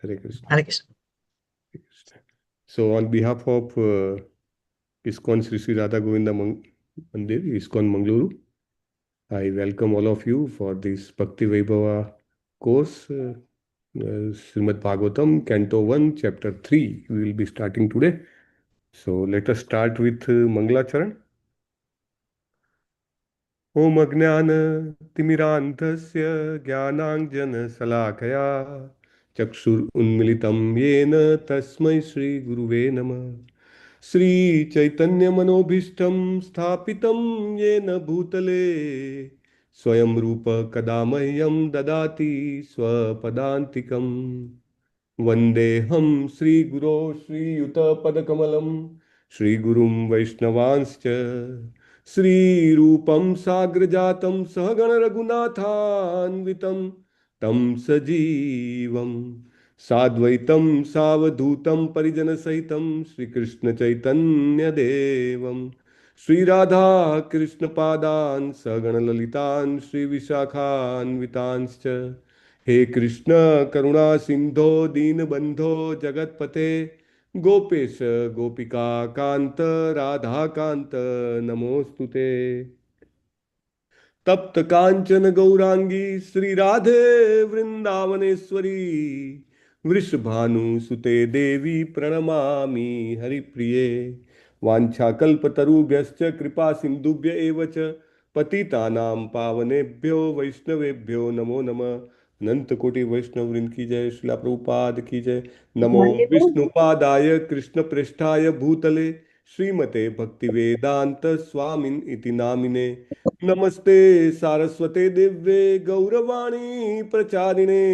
Hare Krishna. Hare Krishna. Hare Krishna. So, on behalf of ISKCON Sri Radha Govinda Mandir, ISKCON Mangaluru, I welcome all of you for this Bhakti Vaibhava course, Srimad Bhagavatam, Canto 1, Chapter 3. We will be starting today. So, let us start with Mangalacharan. Om Ajnana Timirandhasya Jnananjana Salakaya Chakshur Unmilitam Yena Tasmai Shri Guruve Namah Shri Chaitanya Manobhishtam Sthapitam Yena Bhutale Swayam Rupa Kadamahyam Dadati Swapadantikam Vandeham Sri Guru Sri Yuta Padakamalam Sri Gurum Vaishnavanscha Sri Rupam Sagrajatam Sahagana Raghunathanvitam Tam Sajivam Sadvaitam Savadhutam Parijana Sahitam Sri Krishna Chaitanya Devam Sri Radha Krishna Padan Sagana Lalitan Sri Vishakhan Vitanscha हे कृष्ण करुणा सिंधो दीन बंधो जगतपते गोपेश गोपिका कांत राधा कांत नमोस्तुते तप्त कांचन गौरांगी श्री राधे वृंदावनेश्वरी वृषभानुसुते देवी प्रणमामि हरिप्रिये वाञ्छाकल्पतरुभ्यश्च कृपा सिन्धुभ्य एव च पतितानां पावनेभ्यो वैष्णवेभ्यो नमो नमः अनंत कोटि वैष्णव वृंद की जय श्रीला प्रभुपाद की जय नमो विष्णुपादाय कृष्ण पृष्ठाय भूतले श्रीमते भक्ति वेदांत स्वामिन इति नामिने नमस्ते सारस्वते दिव्ये गौरवाणी प्रचारिणे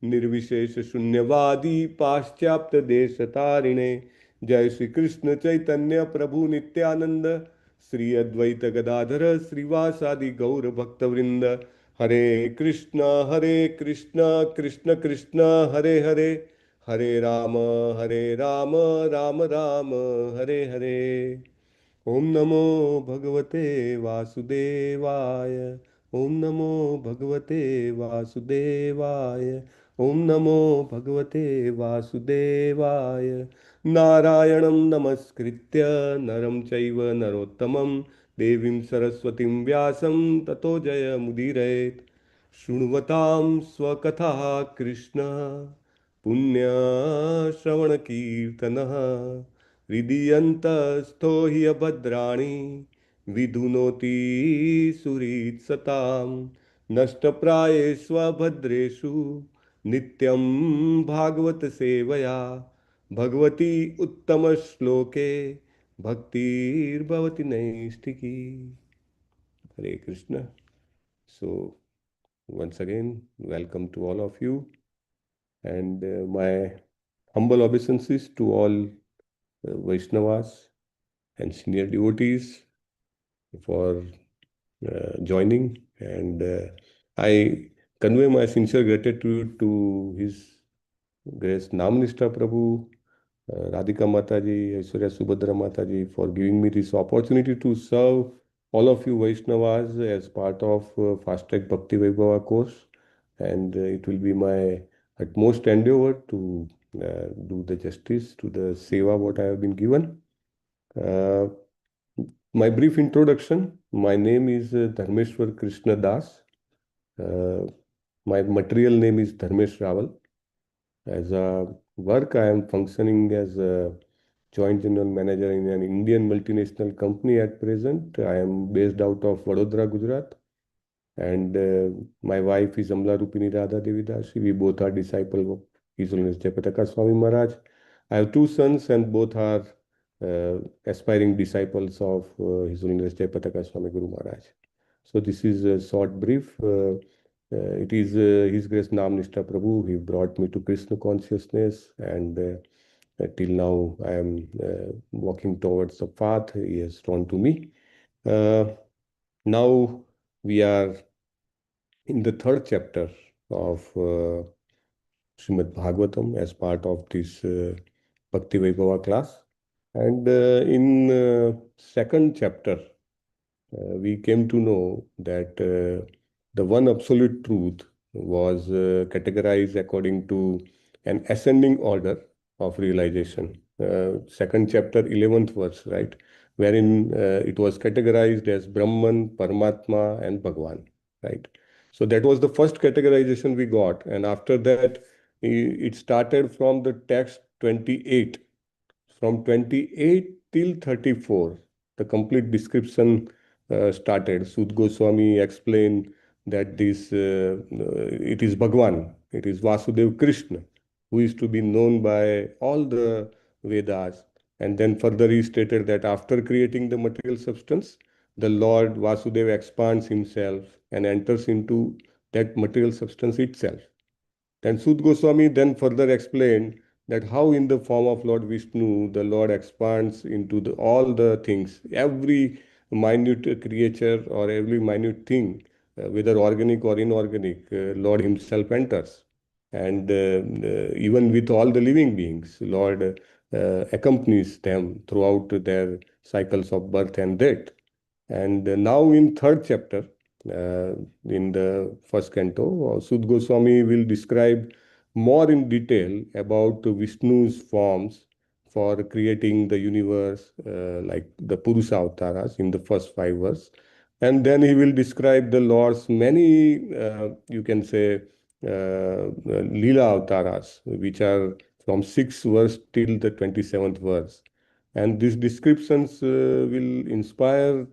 निर्विशेष शून्यवादी पाश्चात्य देश तारिणे जय श्री कृष्ण चैतन्य प्रभु नित्यानंद श्री अद्वैत गदाधर श्रीवासादि गौर भक्तवृंद हरे कृष्ण कृष्ण कृष्ण हरे हरे हरे राम राम राम हरे हरे ओम नमो भगवते वासुदेवाय ओम नमो भगवते वासुदेवाय ओम नमो भगवते वासुदेवाय नारायणं नमस्कृत्य नरं चैव नरोत्तमं देवीं सरस्वतीं व्यासं ततो जयमुदीरयेत् शृण्वतां स्वकथाः कृष्ण पुण्यश्रवणकीर्तनः हृदीयन्तस्थो हि अभद्राणि विधुनोति सुहृत्सतां नष्टप्रायेष्वभद्रेषु नित्यं भागवत सेवया भगवती उत्तमश्लोके भक्तिर्भवति नैष्ठिकी हरे कृष्ण सो once again welcome to all of you and my humble obeisances to all Vaishnavas and senior devotees for joining. And I convey my sincere gratitude to His Grace Namnishta Prabhu, Radhika Mataji, Aishwarya Subhadra Mataji for giving me this opportunity to serve all of you Vaishnavas as part of Fast Track Bhakti Vaibhava course. And it will be my utmost endeavor to do the justice to the seva what I have been given. Uh, my brief introduction. My name is Dharmeshwar Krishna Das. Uh, my material name is Dharmesh Rawal. As a work, I am functioning as a joint general manager in an Indian multinational company at present. I am based out of Vadodara, Gujarat. And my wife is Amla Rupini Radha Devidasi. We both are disciples of His Holiness Jayapataka Swami Maharaj. I have two sons, and both are aspiring disciples of His Holiness Jayapataka Swami Guru Maharaj. So this is a short brief. It is His Grace Nam Nishta Prabhu. He brought me to Krishna consciousness, and till now I am walking towards the path He has drawn to me. Now we are in the third chapter of Srimad Bhagavatam as part of this Bhakti Vaibhava class. And in second chapter, we came to know that the one absolute truth was categorized according to an ascending order of realization. Second chapter, 11th verse, right? Wherein it was categorized as Brahman, Paramatma, and Bhagwan, right? So that was the first categorization we got. And after that, it started from the text 28. From 28 till 34, the complete description started. Sud Goswami explained that it is Bhagwan, it is Vasudev Krishna, who is to be known by all the Vedas. And then further he stated that after creating the material substance, the Lord Vasudev expands himself and enters into that material substance itself. And Sud Goswami then further explained that how in the form of Lord Vishnu, the Lord expands into all the things, every minute creature or every minute thing, whether organic or inorganic, Lord himself enters. And even with all the living beings, Lord accompanies them throughout their cycles of birth and death. And now in third chapter, uh, in the first canto, Sud Goswami will describe more in detail about Vishnu's forms for creating the universe, like the Purusha avatars in the first 5 verses. And then he will describe the Lord's many, you can say, Leela avatars, which are from 6th verse till the 27th verse. And these descriptions will inspire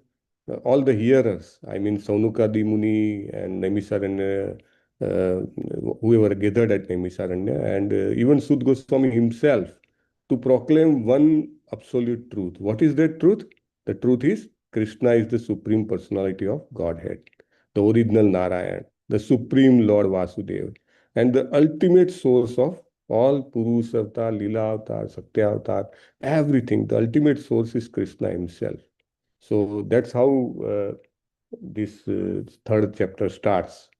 all the hearers, I mean Saunukadi Muni and Naimisaranya, whoever gathered at Naimisaranya, and even Sud Goswami himself, to proclaim one absolute truth. What is that truth? The truth is Krishna is the Supreme Personality of Godhead, the original Narayan, the Supreme Lord Vasudeva, and the ultimate source of all Purusha Avatar, Leela Avatar, Satya Avatar, everything. The ultimate source is Krishna himself. So that's how this third chapter starts.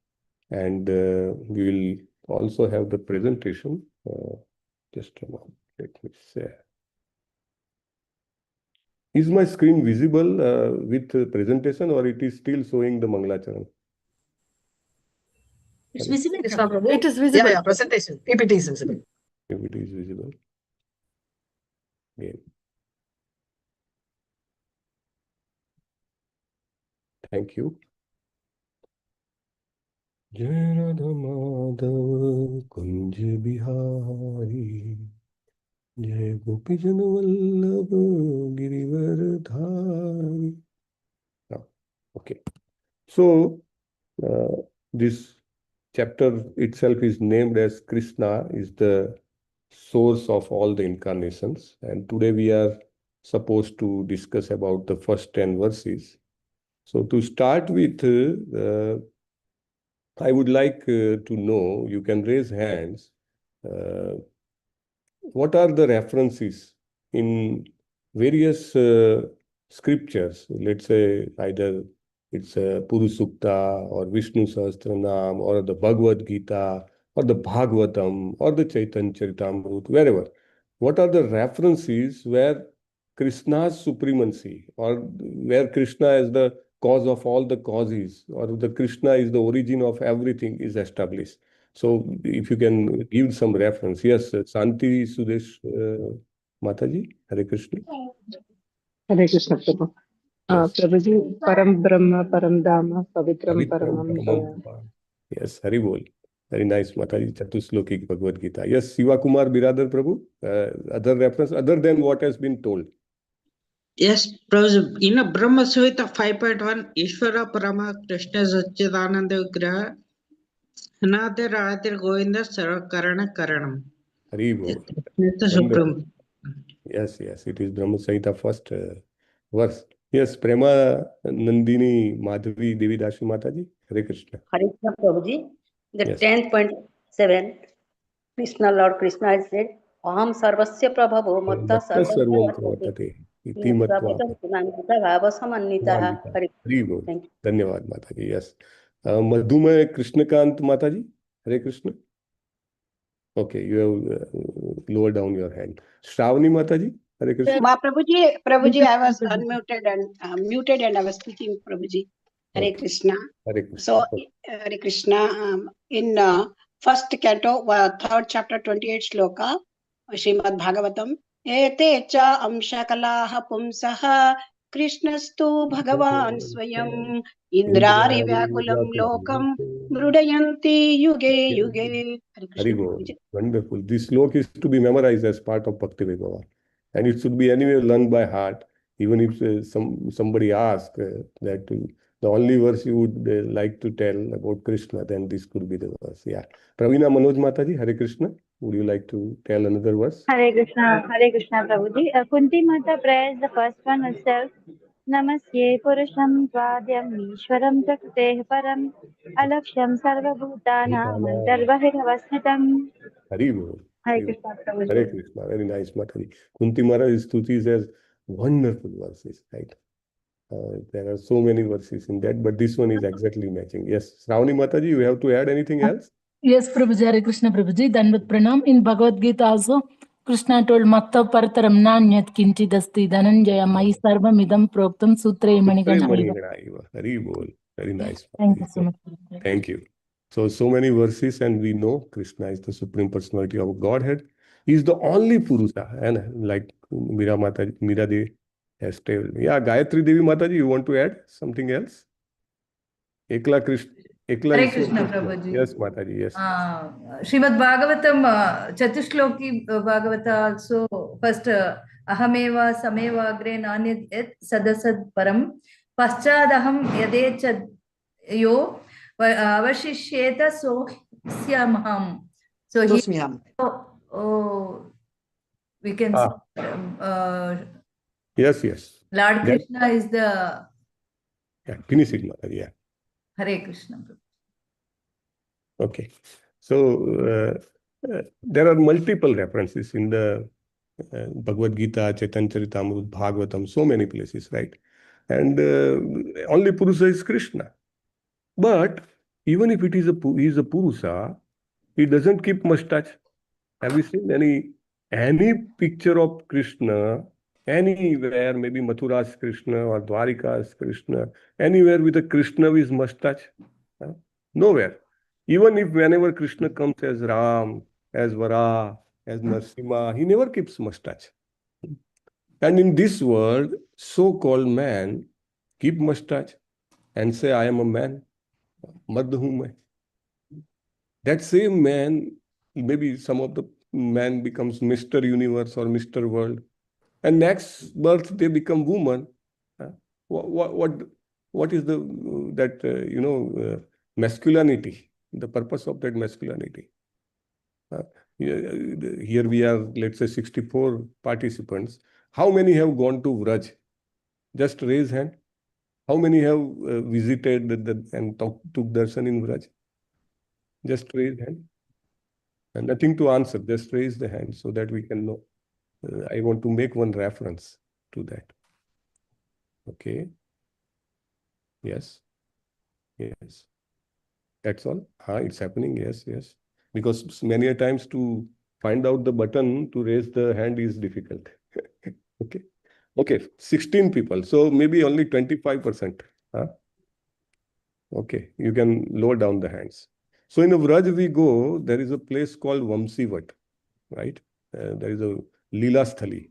And we will also have the presentation. Just a moment, let me share. Is my screen visible with presentation, or it is still showing the Mangalacharan? It's visible. It is visible. Yeah, presentation. PPT is visible. If it is visible. Again. Thank you. Jai Radha Madhava Kunj Bihari, Jai Gopi Jan Vallabh Girivar Dhari. Okay. So, this chapter itself is named as Krishna is the source of all the incarnations. And today we are supposed to discuss about the first 10 verses. So to start with, I would like to know, you can raise hands, what are the references in various scriptures? Let's say either it's Purusukta or Vishnu Sahasranam or the Bhagavad Gita or the Bhagavatam or the Chaitanya Charitamrita, wherever. What are the references where Krishna's supremacy or where Krishna is the cause of all the causes or the Krishna is the origin of everything is established? So if you can give some reference. Yes, Santi Sudesh Mataji, Hare Krishna. Hare Krishna Prabhu. Yes. Prabhuji, Param Brahma, Param Dhamma, Pavitram Pavitram Paramam Paramam Daya. Yes, Hari Bol. Very nice, Mataji. Chatusloki Bhagavad Gita. Yes, Siva Kumar Biradar Prabhu. Other reference other than what has been told. Yes, Prabhuji, in a Brahma Suvita 5.1, Ishvara Parama Krishna Satchidananda Vigraha Anadir Adir Govinda Sarakarana Karanam. Hari Bol. It's the Supreme. Yes, it is Brahma Samhita first verse. Yes, Prema Nandini Madhavi Devi Dashi Mataji. Hare Krishna. Hare Krishna Prabhuji. The Yes. 10.7, Lord Krishna has said, Aham sarvasya prabhavo matta Sarvam sarvam Pravartate. Iti Matva. bhava Hari Bol. Thank you. Dhanyavad Mataji. Yes. Madhumay Krishnakant Mataji. Hare Krishna. Okay, you have lowered down your hand. Shravani Mataji. Hare Krishna. Prabhuji, I was unmuted and muted and I was speaking, Prabhuji. Hare Okay. Krishna. Hare Krishna. So, Hare Krishna, in first canto, third chapter, 28 shloka, Srimad Bhagavatam. Ete cha amshakalaha pumsaha Krishnastu Bhagavan Swayam Indrari Vyakulam Lokam Mrudayanti Yuge Yuge. Hare Krishna. Hari wonderful. This slok is to be memorized as part of Bhakti Vaibhava. And it should be anyway learned by heart. Even if somebody asks that the only verse you would like to tell about Krishna, then this could be the verse. Yeah. Pravina Manoj Mataji, Hare Krishna. Would you like to tell another verse? Hare Krishna, Prabhuji. Kunti Mata prays the first one itself. Namasye Purusham Swadhyam Ishwaram Prakrteh Param Alaksham Sarva Bhutanam Antarbahirhavasnitam. Hari Bol. Hare Krishna, Prabhuji. Hare Krishna. Very nice, Mataji. Kunti Maharaj stutis as wonderful verses, right? There are so many verses in that, but this one is exactly matching. Yes, Shravani Mataji, you have to add anything else? Yes, Prabhuji, Hare Krishna, Prabhuji. Dandavat Pranam. In Bhagavad Gita also, Krishna told Matta Partaram Nanyat Kinchidasti Dhananjaya Mai Sarvam Idam Proktam Sutre Manigana. Hari Bol. Very nice. Thank you so much. Thank you. So many verses, and we know Krishna is the Supreme Personality of Godhead. He is the only Purusha, and like Mira Devi has told. Yeah, Gayatri Devi Mataji, you want to add something else? Ekla Krishna. Hare Krishna, Prabhuji. Yes, Mataji, yes. Srimad Bhagavatam, Chatushloki Bhagavata also, first, Ahameva Sameva Agre Nanyat Et Sadasad Param, Paschadaham Yadecha Yo, Avashishyeta Sohyamham. So we can say, yes. Lord Krishna is the... Yeah, finish it, Mataji, yeah. Hare Krishna. Okay. So, there are multiple references in the Bhagavad Gita, Chaitanya Charitamrita, Bhagavatam, so many places, right? And only Purusha is Krishna. But even if he is a Purusha, he doesn't keep mustache. Have you seen any picture of Krishna anywhere, maybe Mathura's Krishna or Dwarika's Krishna, anywhere with a Krishna with mustache? Nowhere. Even if whenever Krishna comes as Ram, as Vara, as Narsimha, he never keeps mustache. And in this world, so-called man keep mustache and say, I am a man. Madhum. That same man, maybe some of the man becomes Mr. Universe or Mr. World. And next birth they become woman. What is masculinity? The purpose of that masculinity. Here we are, let's say 64 participants. How many have gone to Vraj? Just raise hand. How many have visited and took darshan in Vraj? Just raise hand. And nothing to answer. Just raise the hand so that we can know. I want to make one reference to that. Okay. Yes. That's all. It's happening. Yes. Because many a times to find out the button to raise the hand is difficult. Okay. 16 people. So maybe only 25%. Okay. You can lower down the hands. So in Vraj we go, there is a place called Vamsivat, right? There is a Leela Sthali.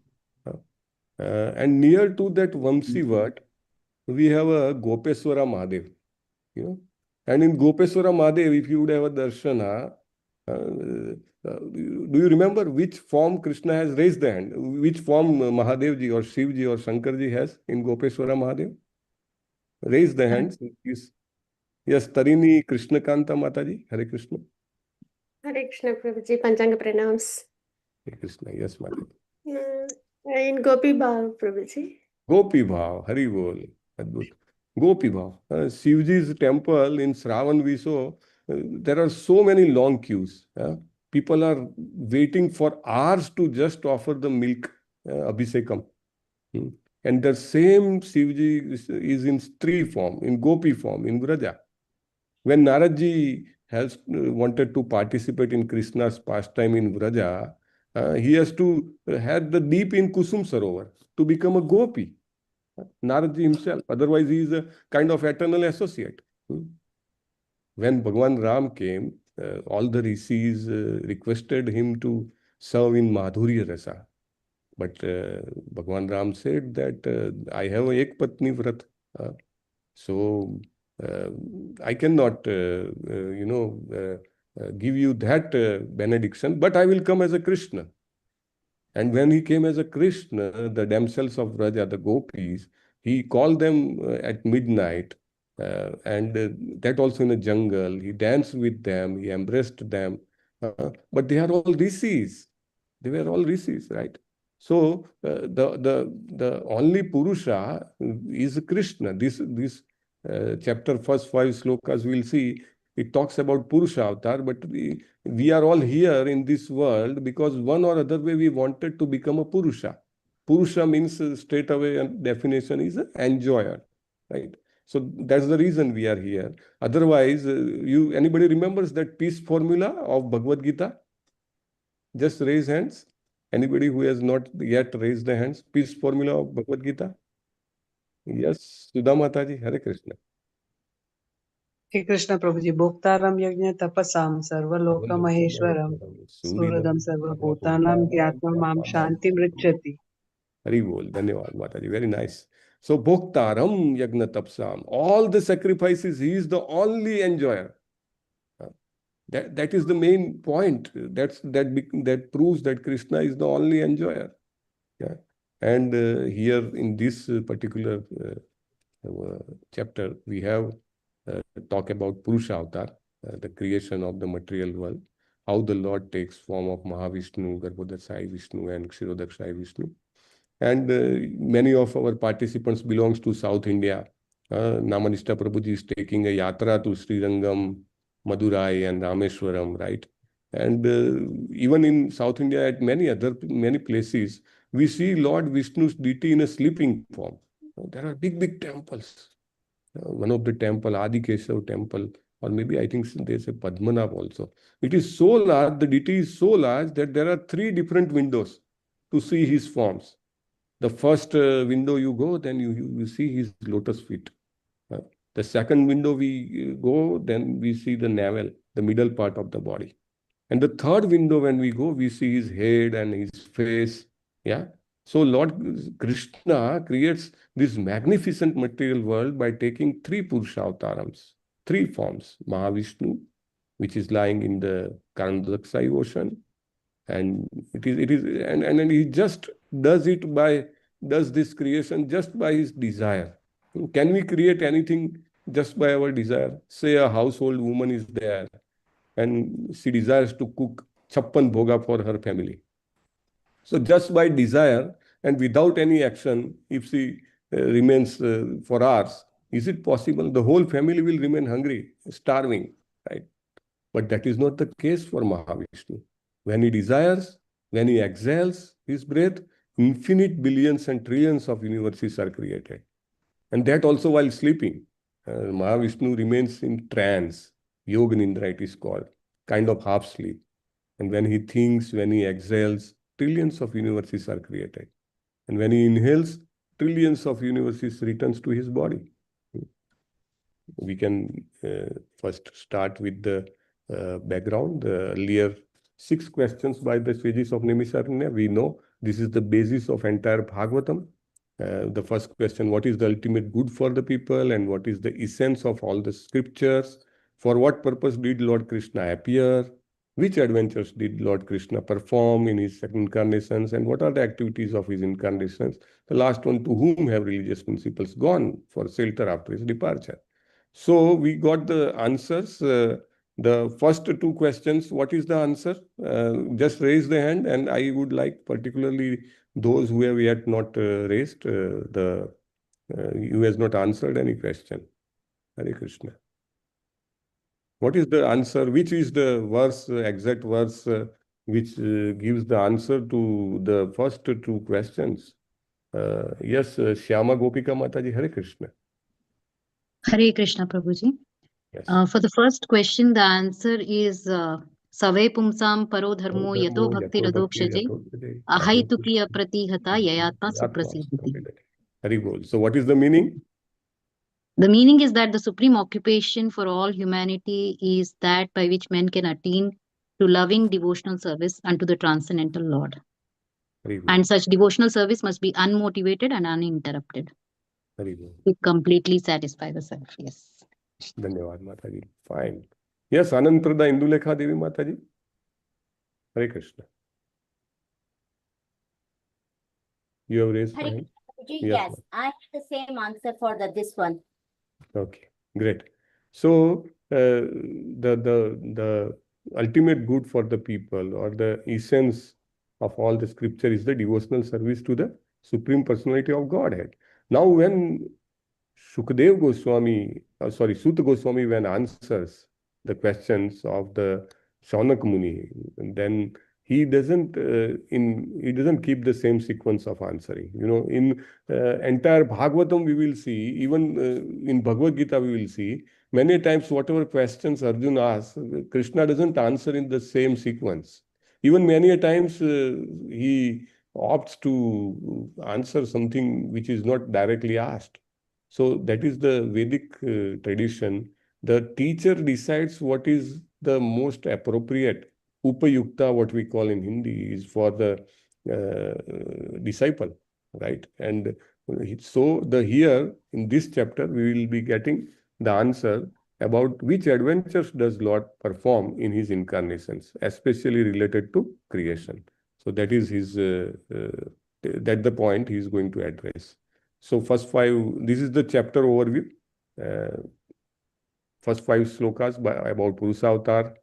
And near to that Vamsivat, we have a Gopeswara Mahadev. And in Gopeswara Mahadev, if you would have a darshana, do you remember which form Krishna has raised the hand? Which form Mahadevji or Shivji or Shankarji has in Gopeswara Mahadev? Raise the hands. Yes, Tarini Krishnakanta Mataji. Hare Krishna. Hare Krishna, Prabhuji. Panchanga pranams. Hare Krishna. Yes, Mataji. In Gopi Bhav, Prabhuji. Gopi Bhav. Hari Bol. Adbhut. Gopi Bhav. Shivji's temple in Shravan we saw, there are so many long queues. People are waiting for hours to just offer the milk, Abhisekam. And the same Shivji is in Stri form, in Gopi form, in Vraja. When Naradji has wanted to participate in Krishna's pastime in Vraja, he has to have the deep in Kusum Sarovar to become a Gopi. Naradji himself. Otherwise, he is a kind of eternal associate. When Bhagavan Ram came, all the rishis requested him to serve in Madhurya Rasa. But Bhagwan Ram said that I have a Ek Patni Vrat. So I cannot, give you that benediction, but I will come as a Krishna. And when he came as a Krishna, the damsels of Raja, the gopis, he called them at midnight, and that also in a jungle. He danced with them, he embraced them, but they are all rishis. They were all rishis, right? So the only Purusha is Krishna. This chapter, first 5 slokas, we'll see, it talks about Purusha avatar, but we are all here in this world because one or other way we wanted to become a Purusha. Purusha means straight away and definition is an enjoyer, right? So that's the reason we are here. Otherwise, anybody remembers that peace formula of Bhagavad Gita? Just raise hands. Anybody who has not yet raised the hands? Peace formula of Bhagavad Gita? Yes, Sudha Mataji, Hare Krishna. Hare Krishna Prabhuji. Bhoktaram yajna tapasam sarvaloka maheshwaram suhradam sarvabhutanam gyatva mam shanti mrichati. Hari Bol, Dhanyavad Mataji, very nice. So Bhoktaram yajna tapasam, all the sacrifices, he is the only enjoyer. That is the main point. That proves that Krishna is the only enjoyer. Yeah. And here in this particular chapter, we have talk about Purusha avatar, the creation of the material world, how the Lord takes form of Mahavishnu, Garbhodakshai Vishnu, and Kshirodakshai Vishnu. And many of our participants belongs to South India. Namanishta Prabhuji is taking a yatra to Srirangam, Madurai and Rameshwaram, right? And even in South India, at many places, we see Lord Vishnu's deity in a sleeping form. There are big temples. One of the temple, Adi Keshav temple, or maybe I think there's a Padmanabh also. It is so large, the deity is so large that there are 3 different windows to see his forms. The first window you go, then you see his lotus feet. The second window we go, then we see the navel, the middle part of the body. And the third window when we go, we see his head and his face. Yeah. So Lord Krishna creates this magnificent material world by taking 3 Purusha avatarams, 3 forms. Mahavishnu, which is lying in the Kannada ocean. And and he just does this creation just by his desire. Can we create anything just by our desire? Say a household woman is there and she desires to cook chappan bhoga for her family. So just by desire and without any action, if she remains for hours, is it possible? The whole family will remain hungry, starving, right? But that is not the case for Mahavishnu. When he desires, when he exhales his breath, infinite billions and trillions of universes are created. And that also while sleeping. Mahavishnu remains in trance. Yoga Nindra it is called. Kind of half sleep. And when he thinks, when he exhales, trillions of universes are created. And when he inhales, trillions of universes returns to his body. We can first start with the background. The earlier 6 questions by the sages of Naimisaranya. We know this is the basis of entire Bhagavatam. The first question, what is the ultimate good for the people and what is the essence of all the scriptures? For what purpose did Lord Krishna appear? Which adventures did Lord Krishna perform in his second incarnations and what are the activities of his incarnations? The last one, to whom have religious principles gone for shelter after his departure? So we got the answers. The first 2 questions, what is the answer? Just raise the hand and I would like particularly those who have yet not raised, who has not answered any question. Hare Krishna. What is the answer? Which is the verse, exact verse, which gives the answer to the first 2 questions? Yes, Shyama Gopika Mataji, Hare Krishna. Hare Krishna, Prabhuji. Yes. For the first question, the answer is Save Pumsam Paro Dharmo Yato Bhakti Radokshaje Ahaitukiya Pratihata Yayatma Suprasiddhati. Hari Bol. So what is the meaning? The meaning is that the supreme occupation for all humanity is that by which men can attain to loving devotional service unto the transcendental Lord. Very good. And such devotional service must be unmotivated and uninterrupted Very good. to completely satisfy the self. Yes. Dhanyavad, Mataji. Fine. Yes, Anantrada Indulekha Devi Mataji. Hare Krishna. You have raised Hare hand? Krishna, Yes, yes, I have the same answer for this one. Okay, great. So the ultimate good for the people, or the essence of all the scripture, is the devotional service to the Supreme Personality of Godhead. Now, when Sukadev Goswami, Suta Goswami, when answers the questions of the Shaunak Muni, then he doesn't keep the same sequence of answering. In entire Bhagavatam we will see, even in Bhagavad Gita we will see, many times whatever questions Arjuna asks, Krishna doesn't answer in the same sequence. Even many a times he opts to answer something which is not directly asked. So that is the Vedic tradition. The teacher decides what is the most appropriate upayukta, what we call in Hindi, is for the disciple, right? And so here in this chapter we will be getting the answer about which adventures does Lord perform in his incarnations, especially related to creation. So that is the point he is going to address. So first 5, this is the chapter overview. First 5 slokas about Purusa Avatar,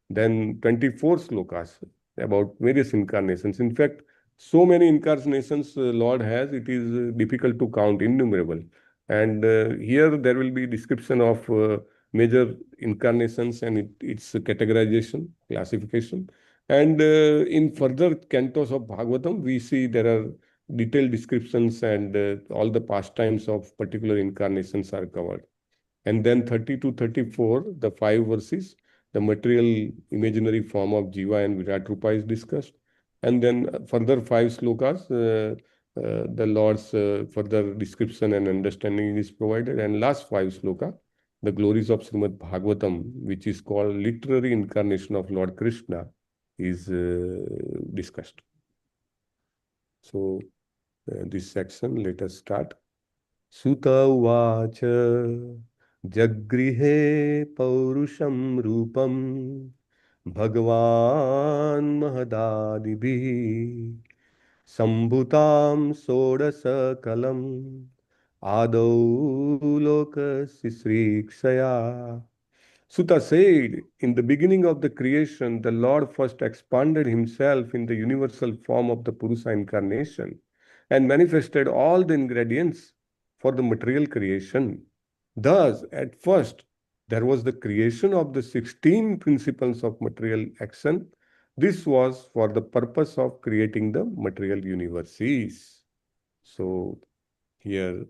then 24 slokas about various incarnations. In fact, so many incarnations Lord has, it is difficult to count, innumerable. And here there will be description of major incarnations and its categorization, classification. And in further cantos of Bhagavatam, we see there are detailed descriptions, and all the pastimes of particular incarnations are covered. And then 30 to 34, the 5 verses, the material imaginary form of Jiva and Virat Rupa is discussed. And then further 5 slokas, the Lord's further description and understanding is provided. And last 5 sloka, the glories of Srimad Bhagavatam, which is called literary incarnation of Lord Krishna, is discussed. So this section, let us start. Suta uvacha jagrihe paurusham rupam bhagavan mahadadibhi sambhutam sodasa kalam adau lokasisrikshaya. Suta said, in the beginning of the creation, the Lord first expanded himself in the universal form of the Purusa incarnation and manifested all the ingredients for the material creation. Thus, at first, there was the creation of the 16 principles of material action. This was for the purpose of creating the material universes. So, here,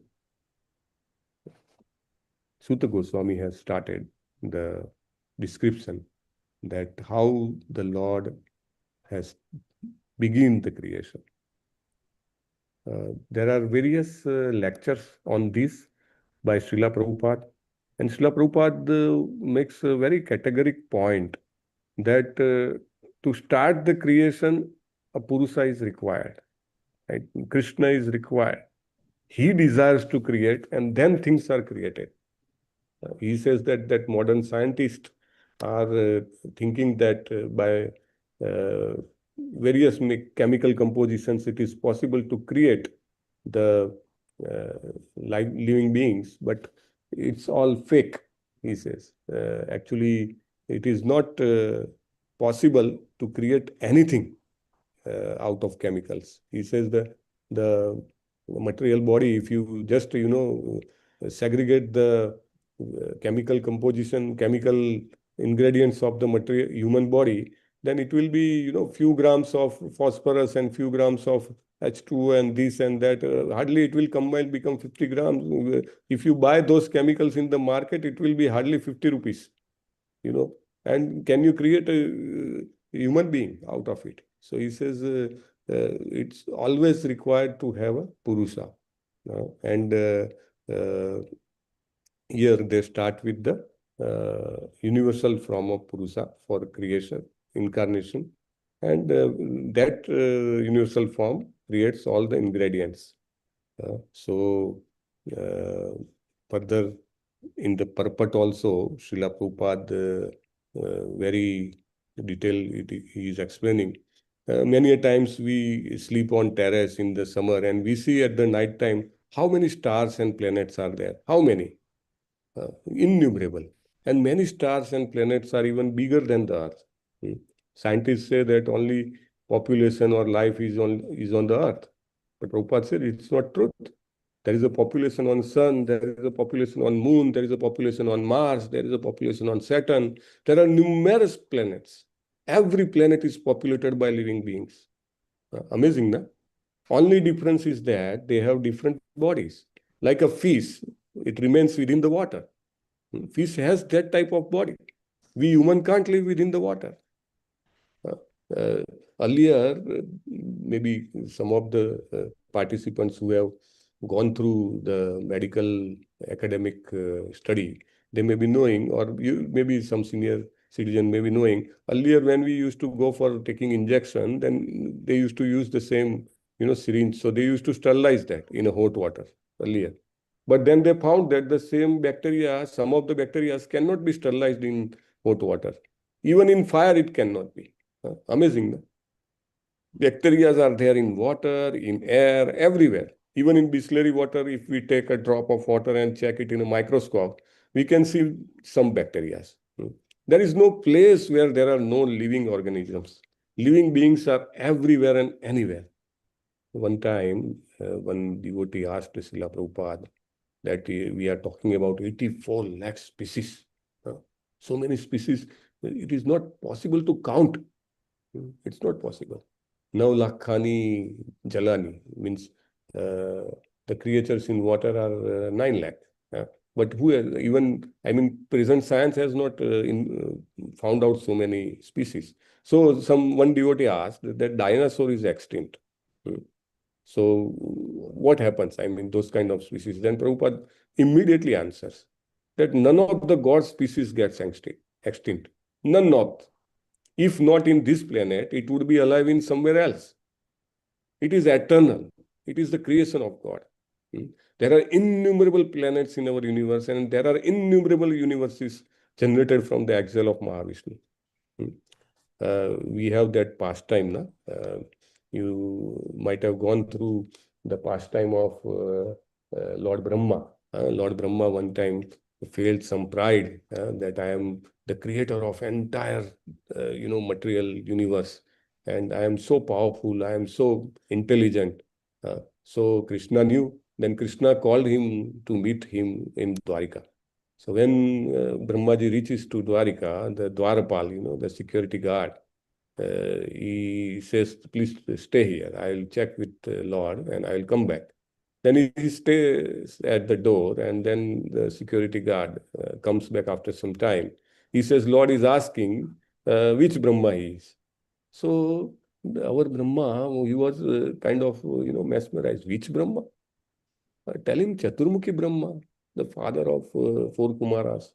Suta Goswami has started the description that how the Lord has begun the creation. There are various lectures on this by Srila Prabhupada, and Srila Prabhupada makes a very categoric point that to start the creation, a Purusa is required, right? Krishna is required. He desires to create, and then things are created. He says that modern scientists are thinking that by various chemical compositions, it is possible to create the living beings, but it's all fake, he says. Actually, it is not possible to create anything out of chemicals. He says the material body, if you just, segregate the chemical composition, chemical ingredients of the material human body, then it will be, few grams of phosphorus and few grams of H2 and this and that. Hardly it will combine, become 50 grams. If you buy those chemicals in the market, it will be hardly 50 rupees, and can you create a human being out of it? So he says it's always required to have a Purusa. And here they start with the universal form of Purusa for creation, incarnation. And that universal form creates all the ingredients. So further in the purport also, Srila Prabhupada very detailed he is explaining. Many a times we sleep on terrace in the summer and we see at the night time how many stars and planets are there. How many? Innumerable. And many stars and planets are even bigger than the Earth. Scientists say that only population or life is on the Earth. But Prabhupada said it's not truth. There is a population on Sun, there is a population on Moon, there is a population on Mars, there is a population on Saturn. There are numerous planets. Every planet is populated by living beings. Amazing, na? Only difference is that they have different bodies. Like a fish, it remains within the water. Fish has that type of body. We human can't live within the water. Earlier, maybe some of the participants who have gone through the medical academic study, they may be knowing, or you maybe some senior citizen may be knowing. Earlier, when we used to go for taking injection, then they used to use the same, syringe. So they used to sterilize that in a hot water earlier. But then they found that the same bacteria, some of the bacteria cannot be sterilized in hot water. Even in fire, it cannot be. Amazing, no? Bacteria are there in water, in air, everywhere. Even in Bisleri water, if we take a drop of water and check it in a microscope, we can see some bacteria. There is no place where there are no living organisms. Living beings are everywhere and anywhere. One time, one devotee asked Srila Prabhupada that we are talking about 84 lakh species. So many species, it is not possible to count. It's not possible. Now lakhani jalani means the creatures in water are 9 lakh. But who even, present science has not found out so many species. So one devotee asked that dinosaur is extinct. So what happens? Those kind of species. Then Prabhupada immediately answers that none of the God species gets extinct. None of. If not in this planet, it would be alive in somewhere else. It is eternal. It is the creation of God. There are innumerable planets in our universe, and there are innumerable universes generated from the exile of Mahavishnu. We have that pastime. Na? You might have gone through the pastime of Lord Brahma. Lord Brahma one time felt some pride that I am the creator of entire, material universe, and I am so powerful, I am so intelligent. So Krishna knew. Then Krishna called him to meet him in Dwarika. So when Brahmaji reaches to Dwarika, the Dwarapal, the security guard, he says, please stay here. I'll check with Lord and I'll come back. Then he stays at the door, and then the security guard comes back after some time. He says, Lord is asking which Brahma he is. So our Brahma, he was kind of, mesmerized. Which Brahma? Tell him Chaturmukhi Brahma, the father of 4 Kumaras.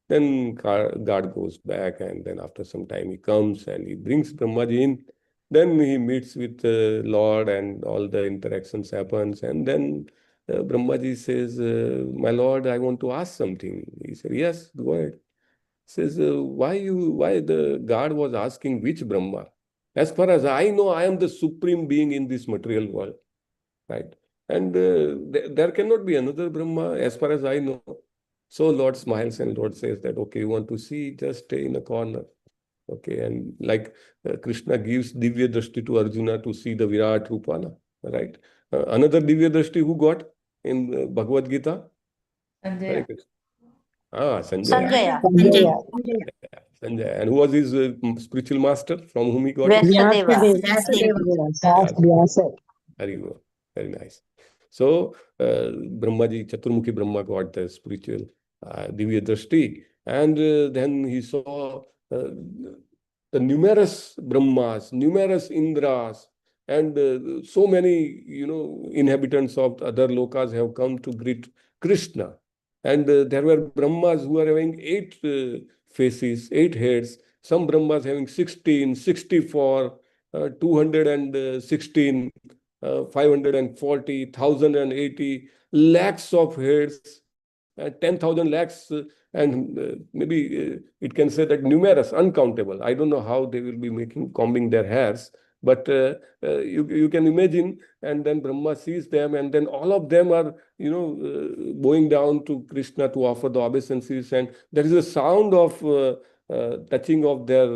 Then guard goes back, and then after some time he comes and he brings Brahmaji in. Then he meets with Lord and all the interactions happens. And then Brahmaji says, my Lord, I want to ask something. He said, yes, go ahead. He says, why the guard was asking which Brahma? As far as I know, I am the supreme being in this material world. Right? And there cannot be another Brahma as far as I know. So Lord smiles and Lord says that, okay, you want to see, just stay in a corner. Okay, and like Krishna gives Divya Drashti to Arjuna to see the Virat Rupana, right? Another Divya Drashti who got in Bhagavad Gita? Sanjaya. Sanjaya. Sanjaya. And who was his spiritual master from whom he got it? Vyasa. Very good. Very nice. So Brahmaji, Chaturmukhi Brahma got the spiritual Divya Drashti. And then he saw the numerous Brahmas, numerous Indras, and so many, inhabitants of other lokas have come to greet Krishna. And there were Brahmas who are having 8 faces, 8 heads. Some Brahmas having 16, 64, 216, 540, 1080, lakhs of heads, 10,000 lakhs, and maybe it can say that numerous, uncountable. I don't know how they will be combing their hairs, but you can imagine. And then Brahma sees them, and then all of them are, bowing down to Krishna to offer the obeisances, and there is a sound of touching of their,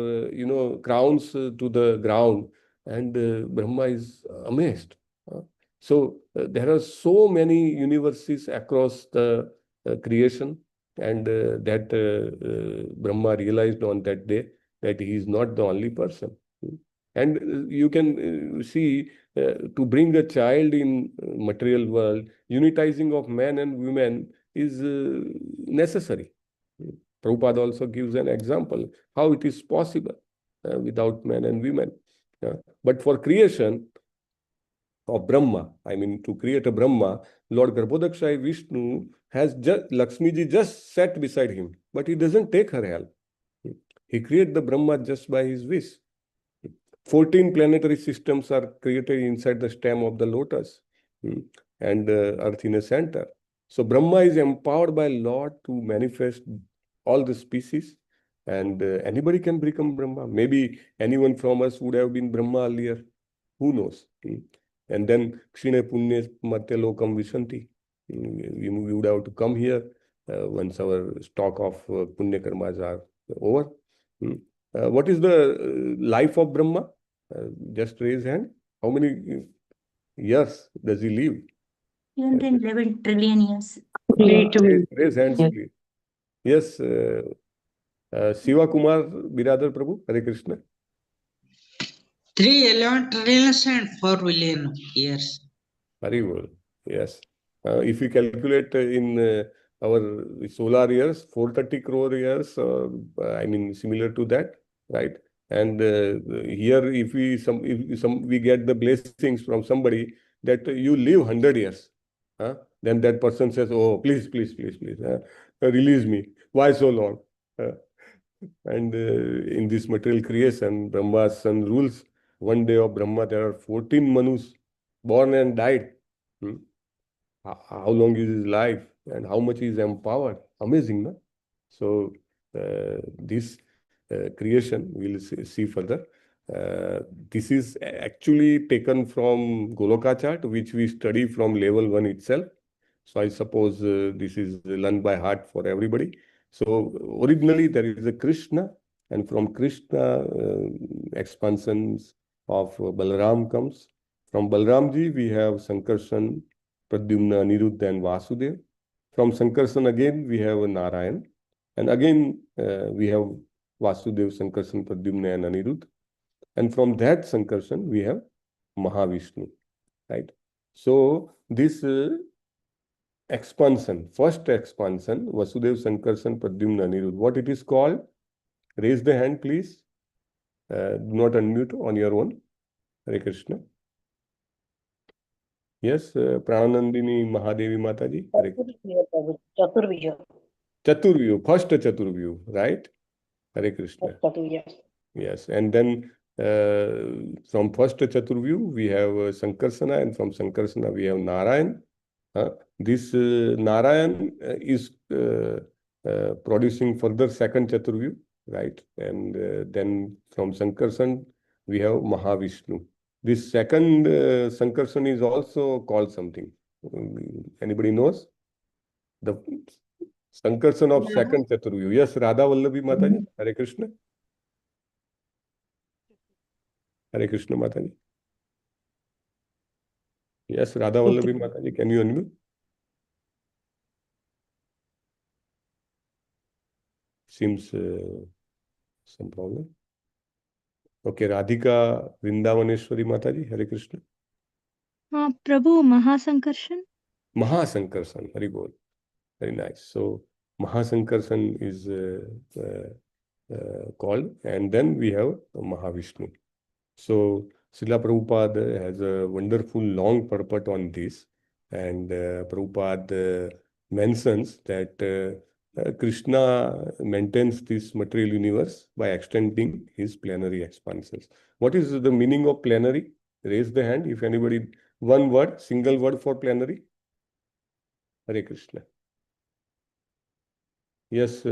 crowns to the ground, and Brahma is amazed. So there are so many universes across the creation, and that Brahma realized on that day that he is not the only person. And you can see, to bring a child in material world, unitizing of men and women is necessary. Prabhupada also gives an example how it is possible without men and women. But for creation of Brahma, I mean, to create a Brahma, Lord Garbhodakshai Vishnu has just, Lakshmi ji just sat beside him, but he doesn't take her help. He created the Brahma just by his wish. 14 planetary systems are created inside the stem of the lotus, and Earth in a center. So Brahma is empowered by Lord to manifest all the species, and anybody can become Brahma. Maybe anyone from us would have been Brahma earlier. Who knows? And then Kshine Punye Matya Lokam Vishanti. We would have to come here once our stock of Punya Karmas are over. What is the life of Brahma? Just raise hand. How many years does he live? 311 trillion years. Raise hands, please. Yes, Siva Kumar Biradar Prabhu, Hare Krishna. 311 trillions and 4 billion years. Very well. Yes. If we calculate in our solar years, 430 crore years, I mean, similar to that, right? And here, if we get the blessings from somebody that you live 100 years, then that person says, "Oh, please, please, please, please, release me. Why so long?" And in this material creation, Brahma's son rules. One day of Brahma, there are 14 Manus born and died. How long is his life and how much he is empowered? Amazing, no? So this creation, we'll see further. This is actually taken from Goloka chart, which we study from level 1 itself. So I suppose this is learned by heart for everybody. So originally there is a Krishna, and from Krishna expansions of Balaram comes. From Balaramji we have Sankarshan, Pradyumna, Aniruddha and Vasudev. From Sankarshan again we have Narayan, and again we have Vasudev, Sankarshan, Pradyumna and Aniruddha. And from that Sankarshan we have Mahavishnu, right? So this expansion, first expansion, Vasudev, Sankarshan, Pradyumna, Aniruddha, what it is called? Raise the hand, please. Do not unmute on your own. Hare Krishna. Yes, Pranandini Mahadevi Mataji. Chaturvyu. Chaturvyu, first Chaturvyu, right? Hare Krishna. Yes, and then from first Chaturvyu we have Sankarsana, and from Sankarsana we have Narayan. This Narayan is producing further second Chaturvyu, right? And then from Sankarshan we have Mahavishnu. This second Sankarshan is also called something. Anybody knows? The Sankarshan of second Chaturvyu. Yes, Radha Vallavi Mataji. Hare Krishna. Hare Krishna Mataji. Yes, Radha Vallavi Mataji. Can you unmute? Seems some problem. Okay, Radhika Vrindavaneshwari Mataji. Hare Krishna. Prabhu, Mahasankarshan. Mahasankarshan. Very good. Very nice. So Mahasankarshan is called, and then we have Mahavishnu. So Srila Prabhupada has a wonderful long purport on this, and Prabhupada mentions that Krishna maintains this material universe by extending his plenary expansions. What is the meaning of plenary? Raise the hand if anybody, one word, single word for plenary. Hare Krishna. Yes,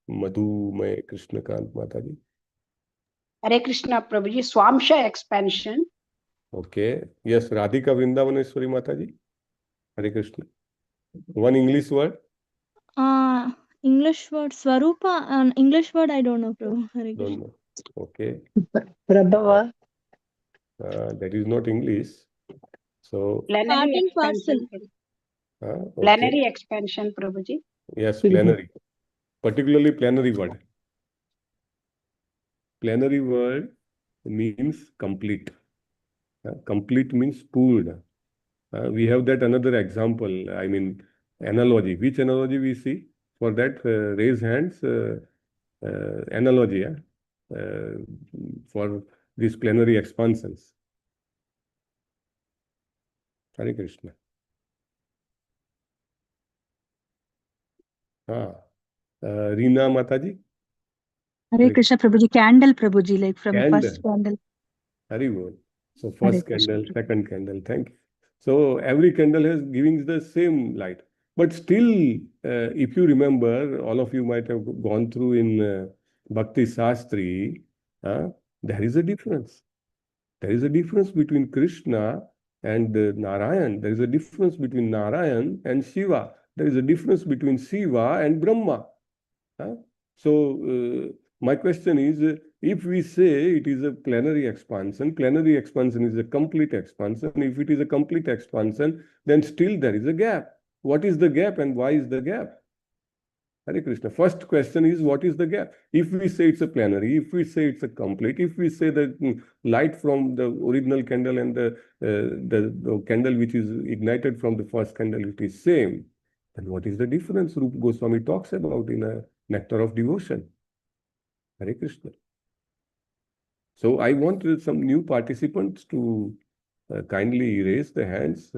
Madhu, my Krishna Kant Mataji. Hare Krishna Prabhuji, Swamsha expansion. Okay. Yes, Radhika Vrindavaneshwari Mataji. Hare Krishna. One English word. English word Swarupa. English word I don't know, Prabhu. Hare Krishna. Don't know. Okay. Prabhava. That is not English. So, Plenary Part and expansion. parcel. okay. Plenary expansion, Prabhuji. Yes, plenary. Particularly plenary word. Plenary word means complete. Complete means pooled. We have that another example, I mean, analogy. Which analogy we see? For that, raise hands, analogy for these plenary expansions. Hare Krishna. Reena Mataji. Hare Krishna Prabhuji, candle Prabhuji, like from Candle. first candle. Very good. So Hare first Krishna. candle, second candle. Thank you. So every candle has giving the same light. But still, if you remember, all of you might have gone through in Bhakti Shastri, there is a difference. There is a difference between Krishna and Narayan. There is a difference between Narayan and Shiva. There is a difference between Shiva and Brahma. So my question is, if we say it is a plenary expansion is a complete expansion. If it is a complete expansion, then still there is a gap. What is the gap and why is the gap? Hare Krishna. First question is, what is the gap? If we say it's a plenary, if we say it's a complete, if we say that light from the original candle and the candle which is ignited from the first candle, it is same, then what is the difference Rupa Goswami talks about in a Nectar of Devotion? Hare Krishna. So I want some new participants to kindly raise the hands,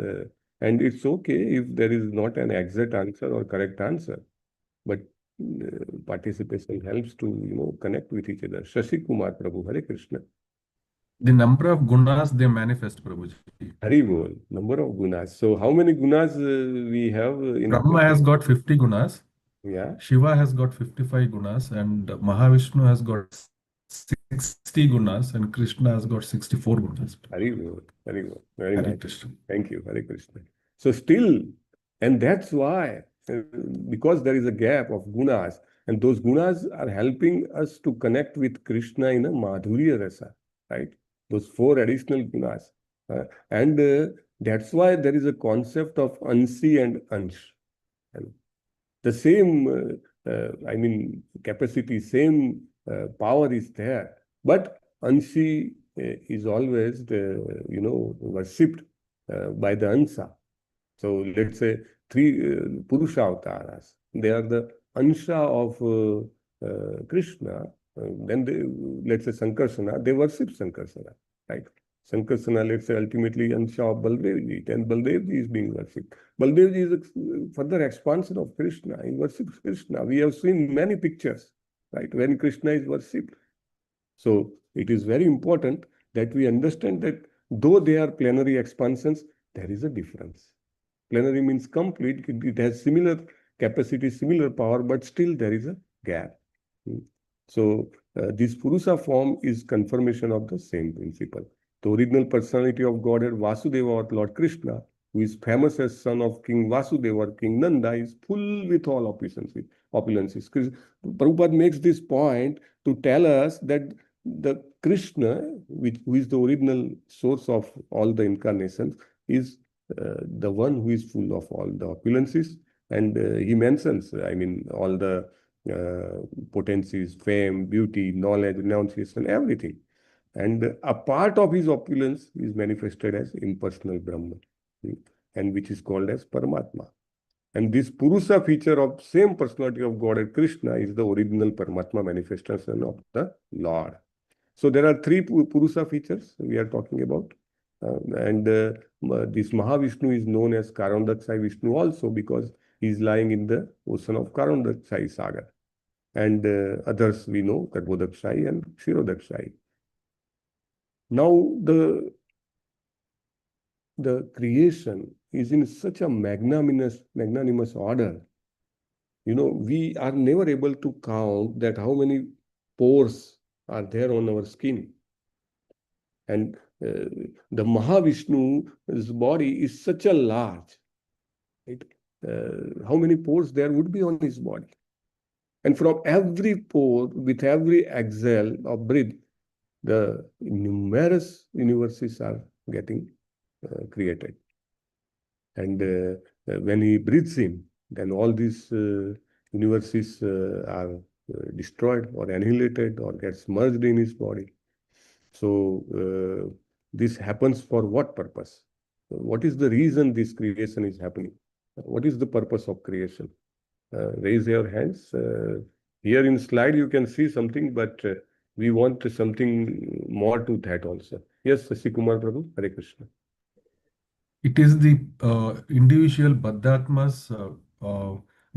and it's okay if there is not an exact answer or correct answer, but participation helps to connect with each other. Shashi Kumar Prabhu, Hare Krishna. The number of gunas they manifest, Prabhuji. Hari Bol, number of gunas. So how many gunas we have in Brahma has got 50 gunas. Yeah. Shiva has got 55 gunas, and Mahavishnu has got 60 gunas, and Krishna has got 64 gunas. Very good, very good, very Hare nice. Krishna. Thank you, Hare Krishna. So still, and that's why, because there is a gap of gunas, and those gunas are helping us to connect with Krishna in a Madhurya Rasa, right? Those 4 additional gunas. And that's why there is a concept of Ansi and Ansh. And the same, I mean, capacity, same power is there, but Anshi is always, worshipped by the Ansa. So let's say 3 Purusha avatars, they are the Ansha of Krishna. Then let's say Sankarsana, they worship Sankarsana, right? Sankarsana, let's say ultimately Ansha of Baldevji, and Baldevji is being worshipped. Baldevji is a further expansion of Krishna. He worships Krishna. We have seen many pictures, right, when Krishna is worshipped. So it is very important that we understand that though they are plenary expansions, there is a difference. Plenary means complete. It has similar capacity, similar power, but still there is a gap. So this Purusha form is confirmation of the same principle. The original personality of Godhead Vasudeva or Lord Krishna, who is famous as son of King Vasudeva or King Nanda, is full with all opulences. Prabhupada makes this point to tell us that the Krishna, who is the original source of all the incarnations, is the one who is full of all the opulences. And he mentions, I mean, all the potencies, fame, beauty, knowledge, renunciation, everything. And a part of his opulence is manifested as impersonal Brahma, and which is called as Paramatma. And this Purusha feature of same personality of God and Krishna is the original Paramatma manifestation of the Lord. So there are 3 Purusha features we are talking about. And this Mahavishnu is known as Karandaksai Vishnu also because is lying in the ocean of Karandakshayi Sagar. And others we know, Karbodakshayi and Kshirodakshayi. Now the creation is in such a magnanimous order. You know, we are never able to count that how many pores are there on our skin. And the Mahavishnu's body is such a large, right? How many pores there would be on his body? And from every pore, with every exhale of breath, the numerous universes are getting created. And when he breathes in, then all these universes are destroyed or annihilated or gets merged in his body. So this happens for what purpose? What is the reason this creation is happening? What is the purpose of creation? Raise your hands. Here in slide you can see something, but we want something more to that also. Yes, Kumar Prabhu, Hare Krishna. It is the individual Baddhatma's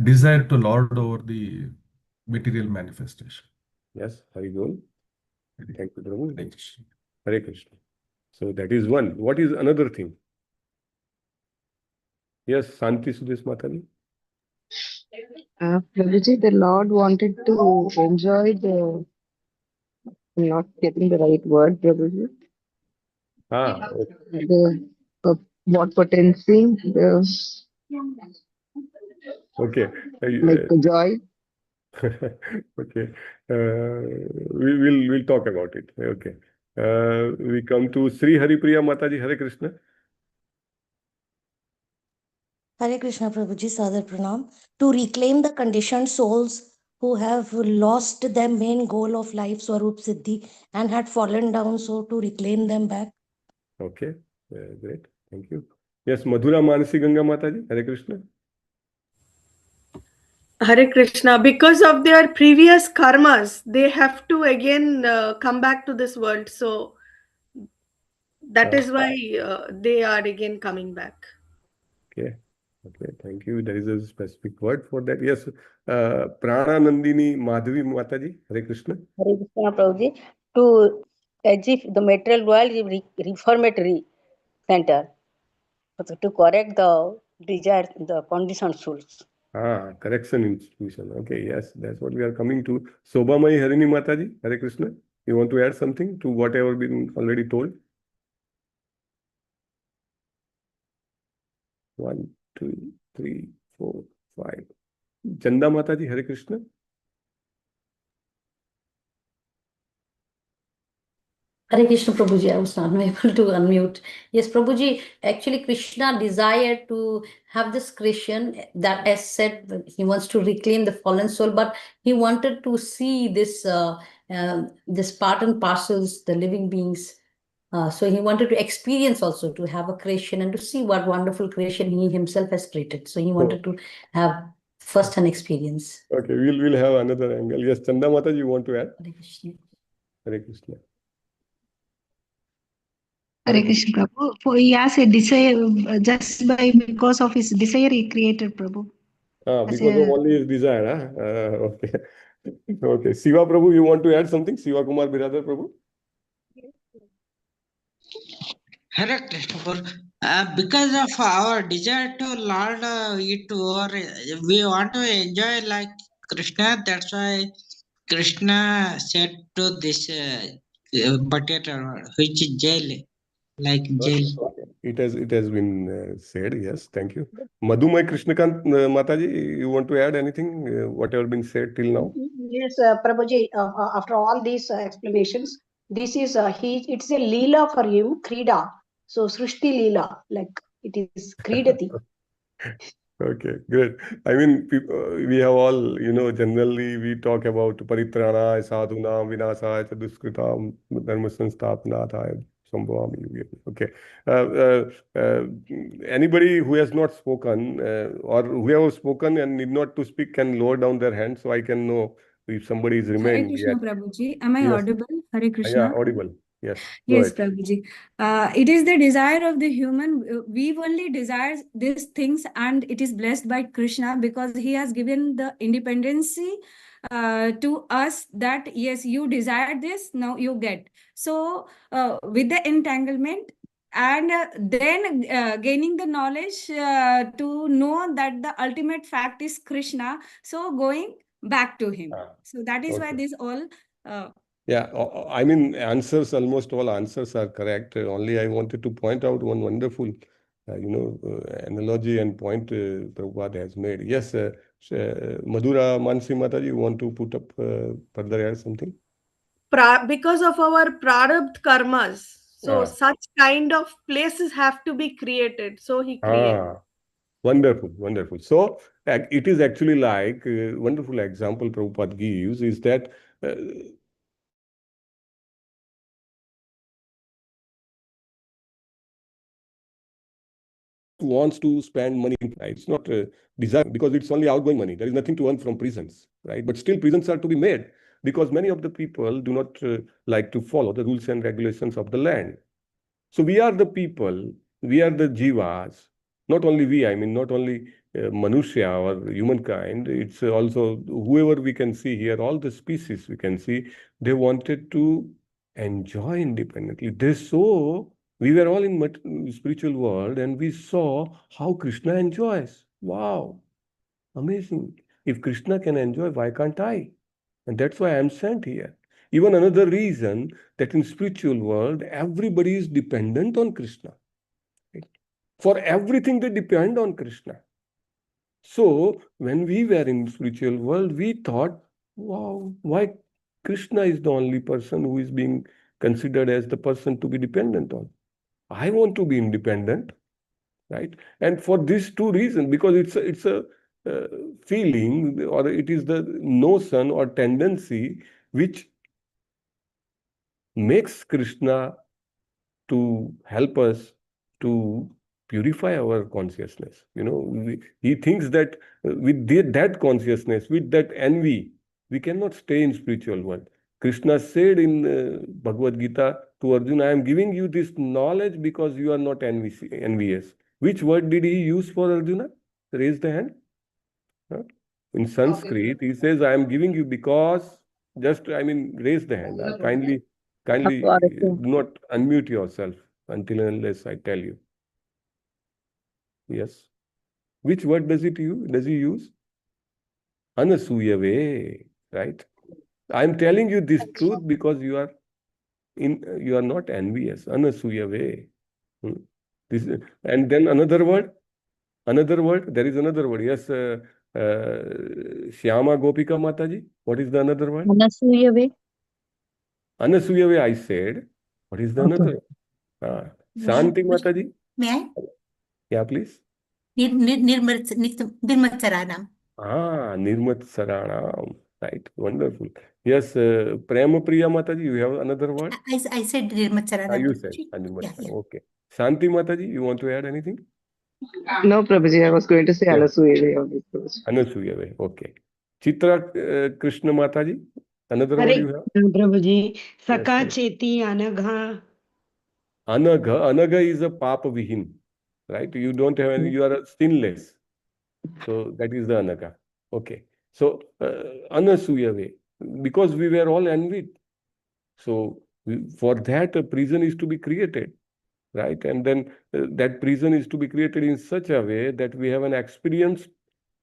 desire to lord over the material manifestation. Yes, Hari Bol. Thank you, Prabhu. Hare Krishna. So that is one. What is another thing? Yes, Santi Sudesh Mataji. Prabhuji, the Lord wanted to enjoy the, I'm not getting the right word, Prabhuji. Okay. The what potency? The Okay. like joy. Okay. We'll talk about it. Okay. We come to Sri Haripriya Mataji. Hare Krishna. Hare Krishna Prabhuji, Sadar Pranam. To reclaim the conditioned souls who have lost their main goal of life, Swarup Siddhi, and had fallen down, so to reclaim them back. Okay, great. Thank you. Yes, Madhura Manasi Ganga Mataji. Hare Krishna. Hare Krishna. Because of their previous karmas, they have to again come back to this world. So that is why they are again coming back. Okay. Okay, thank you. There is a specific word for that. Yes, Prana Nandini Madhavi Mataji. Hare Krishna. Hare Krishna Prabhuji. To as if the material world is reformatory center to correct the desire, the conditioned souls. Correction institution. Okay, yes, that's what we are coming to. Sobhamai Harini Mataji. Hare Krishna. You want to add something to whatever been already told? 1, 2, 3, 4, 5. Chanda Mataji. Hare Krishna. Hare Krishna Prabhuji, I was not able to unmute. Yes, Prabhuji, actually Krishna desired to have this creation that, as said, he wants to reclaim the fallen soul, but he wanted to see this this part and parcels, the living beings. So he wanted to experience also, to have a creation and to see what wonderful creation he himself has created. So he wanted to have first-hand experience. Okay, we'll have another angle. Yes, Chanda Mataji, you want to add? Hare Krishna. Hare Krishna. Hare Krishna Prabhu. For he has a desire, just because of his desire he created Prabhu. Because of only his desire, huh? Okay. Okay. Siva Prabhu, you want to add something? Siva Kumar Biradar Prabhu? Hare Krishna. Because of our desire to learn it, or we want to enjoy like Krishna, that's why Krishna said to this potato, which is jail, like jail. Okay. It has been said. Yes, thank you. Madhumay Krishnakant Mataji, you want to add anything? Whatever been said till now? Yes, Prabhuji, after all these explanations, this is it's a leela for him, Krida. So Srishti leela, like it is Kridati. Okay, great. I mean, we have all, generally we talk about Paritrana, Sadhuna, Vinasaya, Duskritam, Dharma Sanstapanathaya, Sambhavami. Okay. Anybody who has not spoken or who have spoken and need not to speak can lower down their hand so I can know if somebody is Hare remained. Krishna Prabhuji, am I Yes. audible? Hare Krishna. Yeah, audible. Yes. Yes, Prabhuji. It is the desire of the human. We only desire these things, and it is blessed by Krishna because he has given the independency to us that yes, you desire this, now you get. So with the entanglement, and then gaining the knowledge to know that the ultimate fact is Krishna. So going back to him. So that is why this all. Yeah, I mean, almost all answers are correct. Only I wanted to point out one wonderful, analogy and point Prabhupada has made. Yes, Madhura Mansi Mataji, you want to put up further add something? Because of our prarabdha karmas, so such kind of places have to be created. So he created. Wonderful, wonderful. So it is actually like wonderful example Prabhupada gives is that wants to spend money, right? It's not desire because it's only outgoing money. There is nothing to earn from prisons, right? But still prisons are to be made because many of the people do not like to follow the rules and regulations of the land. So we are the people, we are the jivas, not only we, I mean, not only Manusya or humankind, it's also whoever we can see here, all the species we can see, they wanted to enjoy independently. They saw, we were all in spiritual world and we saw how Krishna enjoys. Wow, amazing. If Krishna can enjoy, why can't I? And that's why I'm sent here. Even another reason that in spiritual world, everybody is dependent on Krishna. Right? For everything, they depend on Krishna. So when we were in spiritual world, we thought, wow, why Krishna is the only person who is being considered as the person to be dependent on? I want to be independent, right? And for these two reasons, because it's a feeling or it is the notion or tendency which makes Krishna to help us to purify our consciousness. He thinks that with that consciousness, with that envy, we cannot stay in spiritual world. Krishna said in Bhagavad Gita to Arjuna, I am giving you this knowledge because you are not envious. Which word did he use for Arjuna? Raise the hand. Huh? In Sanskrit, he says, I am giving you because, raise the hand. Kindly do not unmute yourself until and unless I tell you. Yes. Which word does he use? Anasuyave, right? I am telling you this truth because you are not envious. Anasuyave. And then another word. There is another word. Yes. Shyama Gopika Mataji. What is the another word? Anasuyave. Anasuyave, I said. What is the another word? Shanti Mataji. May I? Yeah, please. Nirmatsaranam. Nirmatsaranam. Right. Wonderful. Yes, Prema Priya Mataji, you have another word? I said Nirmatsaranam. You said Nirmatsaranam. Okay. Shanti Mataji, you want to add anything? No, Prabhuji, I was going to say Anasuyave on this page. Anasuyave, okay. Chitra Krishna Mataji, another word you have? Prabhuji, Saka Cheti Anagha. Anagha is a papa vihin, right? You don't have any, you are sinless. So that is the anagha. Okay. So Anasuyave, because we were all envied. So for that, a prison is to be created, right? And then that prison is to be created in such a way that we have an experience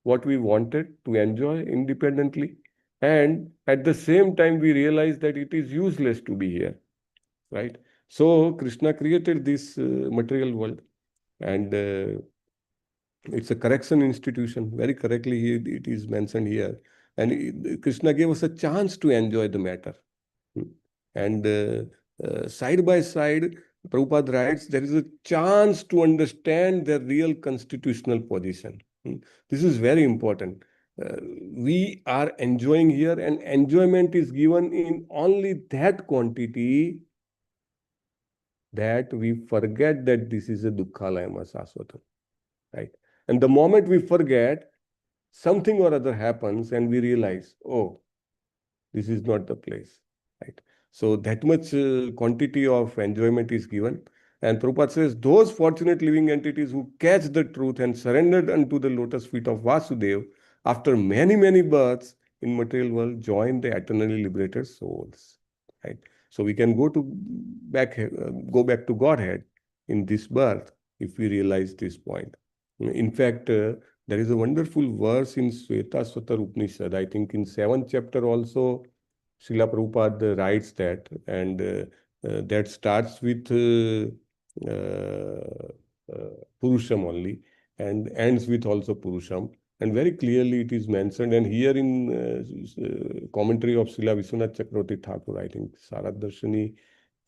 what we wanted to enjoy independently. And at the same time, we realize that it is useless to be here, right? So Krishna created this material world, and it's a correction institution. Very correctly, it is mentioned here. And Krishna gave us a chance to enjoy the matter. And side by side, Prabhupada writes, there is a chance to understand their real constitutional position. This is very important. We are enjoying here, and enjoyment is given in only that quantity that we forget that this is a dukkhalayama sasvatam, right? And the moment we forget, something or other happens and we realize, oh, this is not the place, right? So that much quantity of enjoyment is given. And Prabhupada says, those fortunate living entities who catch the truth and surrendered unto the lotus feet of Vasudeva after many, many births in material world join the eternally liberated souls. Right? So we can go back to Godhead in this birth if we realize this point. In fact, there is a wonderful verse in Svetasvatar Upanishad. I think in 7th chapter also, Srila Prabhupada writes that, and that starts with Purusham only and ends with also Purusham. And very clearly it is mentioned, and here in commentary of Srila Vishwanath Chakravarti Thakur, I think Sarad Darshani,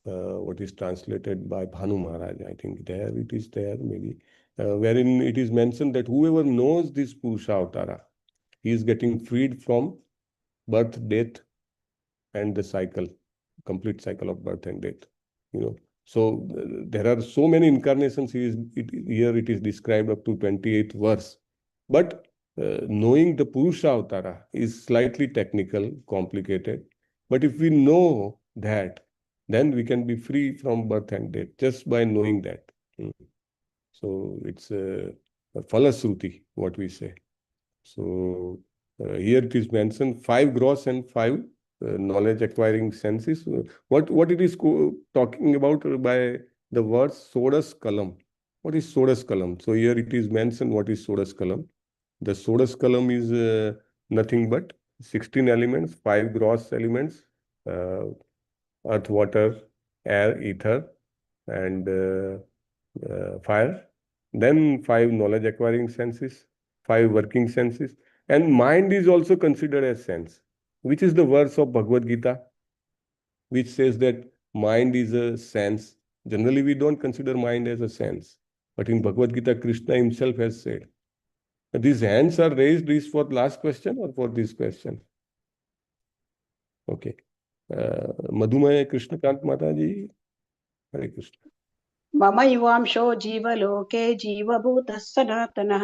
what is translated by Bhanu Maharaj, I think there it is there maybe, wherein it is mentioned that whoever knows this Purusha Avtara, he is getting freed from birth, death, and the cycle, complete cycle of birth and death. So there are so many incarnations. Here it is described up to 28th verse. But knowing the Purusha Avtara is slightly technical, complicated. But if we know that, then we can be free from birth and death just by knowing that. So it's a Falasruti, what we say. So here it is mentioned 5 gross and 5 knowledge acquiring senses. What it is talking about by the word Sodas Kalam. What is Sodas Kalam? So here it is mentioned what is Sodas Kalam. The Sodas Kalam is nothing but 16 elements, 5 gross elements, earth, water, air, ether, and fire. Then 5 knowledge acquiring senses, 5 working senses. And mind is also considered as sense, which is the verse of Bhagavad Gita, which says that mind is a sense. Generally, we don't consider mind as a sense. But in Bhagavad Gita, Krishna himself has said. These hands are raised is for the last question or for this question? Okay. Madhumaya Krishnakant Mataji. Hare Krishna. मम युवांशो जीवलोके जीवभूतः सनातनः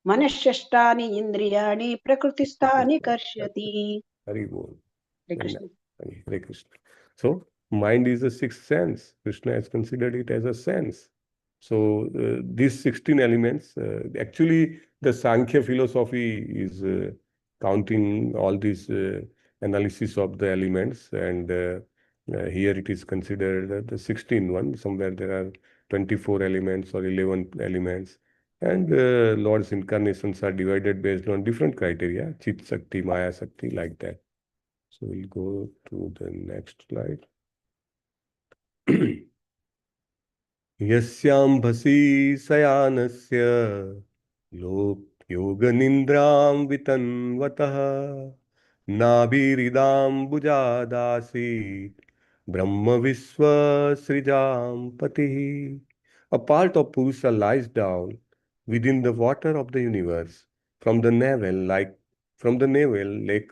मनश्चेष्टानि इन्द्रियाणि प्रकृतिस्थानि कर्षति. Hari Bol. Hare Krishna. Hare Krishna. So, mind is a sixth sense. Krishna has considered it as a sense. So, these 16 elements, actually, the Sankhya philosophy is counting all these analysis of the elements, and here it is considered the 16 one. Somewhere there are 24 elements or 11 elements. And Lord's incarnations are divided based on different criteria, Chit Sakti, Maya Sakti, like that. So we'll go to the next slide. Yasyambhasi sayanasya lok yoga nindram vitanvatah nabhiridam bujadasi brahma visva srijam patihi. A part of Purusha lies down within the water of the universe. From the navel lake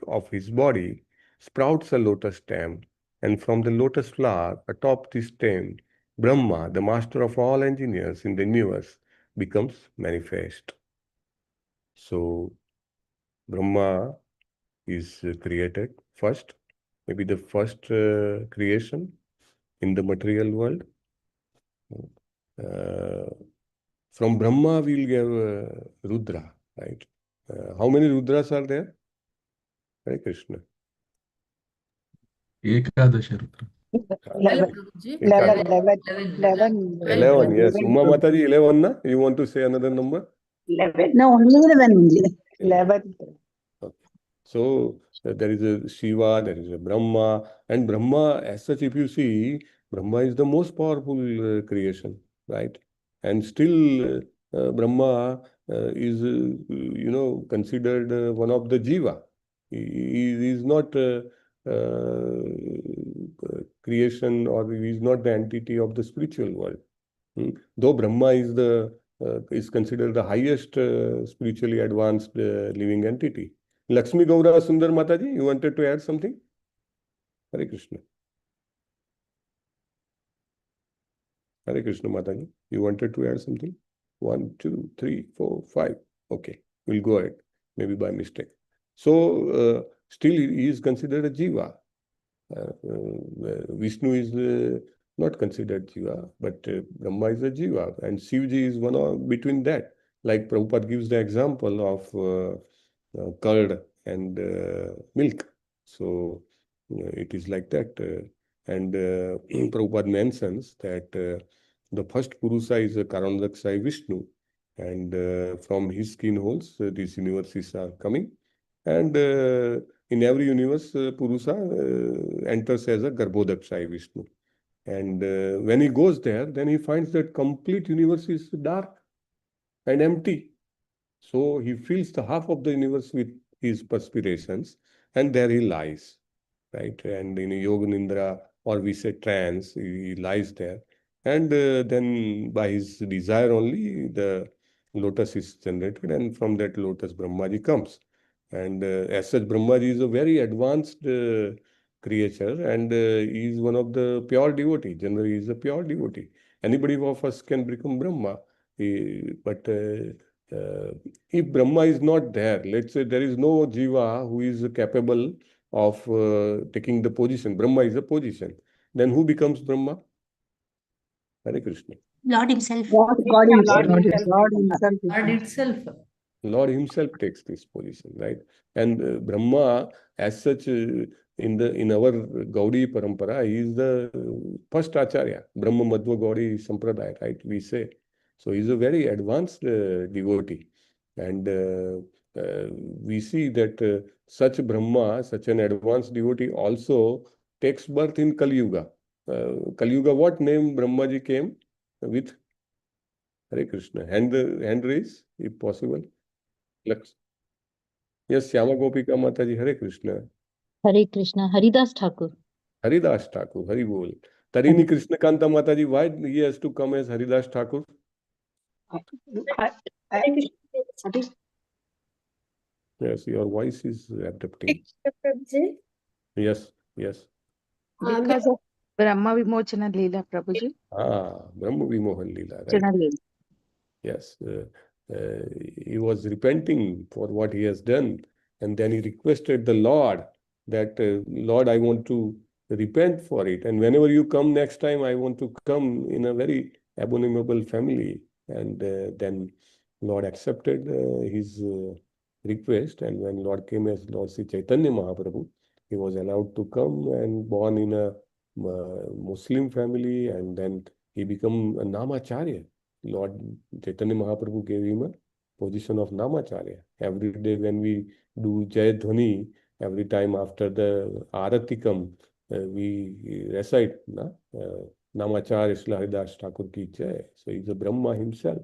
of his body sprouts a lotus stem, and from the lotus flower atop the stem, Brahma, the master of all engineers in the universe, becomes manifest. So, Brahma is created first, maybe the first creation in the material world. From Brahma, we'll get Rudra, right? How many Rudras are there? Hare Krishna. Ekadasha Rudra. 11, yes. Uma Mataji, 11, na? You want to say another number? 11. No, only 11. Okay. So there is a Shiva, there is a Brahma, and Brahma, as such, if you see, Brahma is the most powerful creation, right? And still, Brahma is, considered one of the Jiva. He is not creation, or he is not the entity of the spiritual world. Though Brahma is considered the highest spiritually advanced living entity. Lakshmi Gaura Sundar Mataji, you wanted to add something? Hare Krishna. Hare Krishna Mataji, you wanted to add something? 1, 2, 3, 4, 5. Okay, we'll go ahead, maybe by mistake. So, still he is considered a Jiva. Vishnu is not considered Jiva, but Brahma is a Jiva, and Shivji is one of between that. Like Prabhupada gives the example of curd and milk. So it is like that. And Prabhupada mentions that the first Purusa is a Karandaksai Vishnu, and from his skin holes these universes are coming. And in every universe, Purusa enters as a Garbhodaksai Vishnu. And when he goes there, then he finds that complete universe is dark and empty. So he fills the half of the universe with his perspirations, and there he lies, right? And in Yoga Nindra, or we say trance, he lies there. And then by his desire only, the lotus is generated, and from that lotus, Brahmaji comes. And as such, Brahmaji is a very advanced creature, and he is one of the pure devotee. Generally, he is a pure devotee. Anybody of us can become Brahma. But if Brahma is not there, let's say there is no Jiva who is capable of taking the position. Brahma is a position. Then who becomes Brahma? Hare Krishna. Lord himself. God himself. Lord itself. Lord himself takes this position, right? And Brahma, as such, in our Gaudi Parampara, he is the first Acharya, Brahma Madhva Gaudi Sampradaya, right? We say. So he's a very advanced devotee. And we see that such Brahma, such an advanced devotee, also takes birth in Kali Yuga. Kali Yuga, what name Brahmaji came with? Hare Krishna. Hand raise, if possible. Yes, Syama Gopika Mataji, Hare Krishna. Hare Krishna. Haridas Thakur. Haridas Thakur, Hari Bol. Tarini Krishna Kanta Mataji, why he has to come as Haridas Thakur? Yes, your voice is adapting. Yes, yes. Because of Brahma Vimochana Leela, Prabhuji. Brahma Vimohan Leela, right? Vimochana Leela. Yes, he was repenting for what he has done, and then he requested the Lord that, Lord, I want to repent for it, and whenever you come next time, I want to come in a very abominable family. And then Lord accepted his request, and when Lord came as Lord Sri Chaitanya Mahaprabhu, he was allowed to come and born in a Muslim family, and then he became a Namacharya. Lord Chaitanya Mahaprabhu gave him a position of Namacharya. Every day when we do Jai Dhwani, every time after the Aratikam, we recite Namacharya Srila Haridas Thakur ki Jai. So he's a Brahma himself.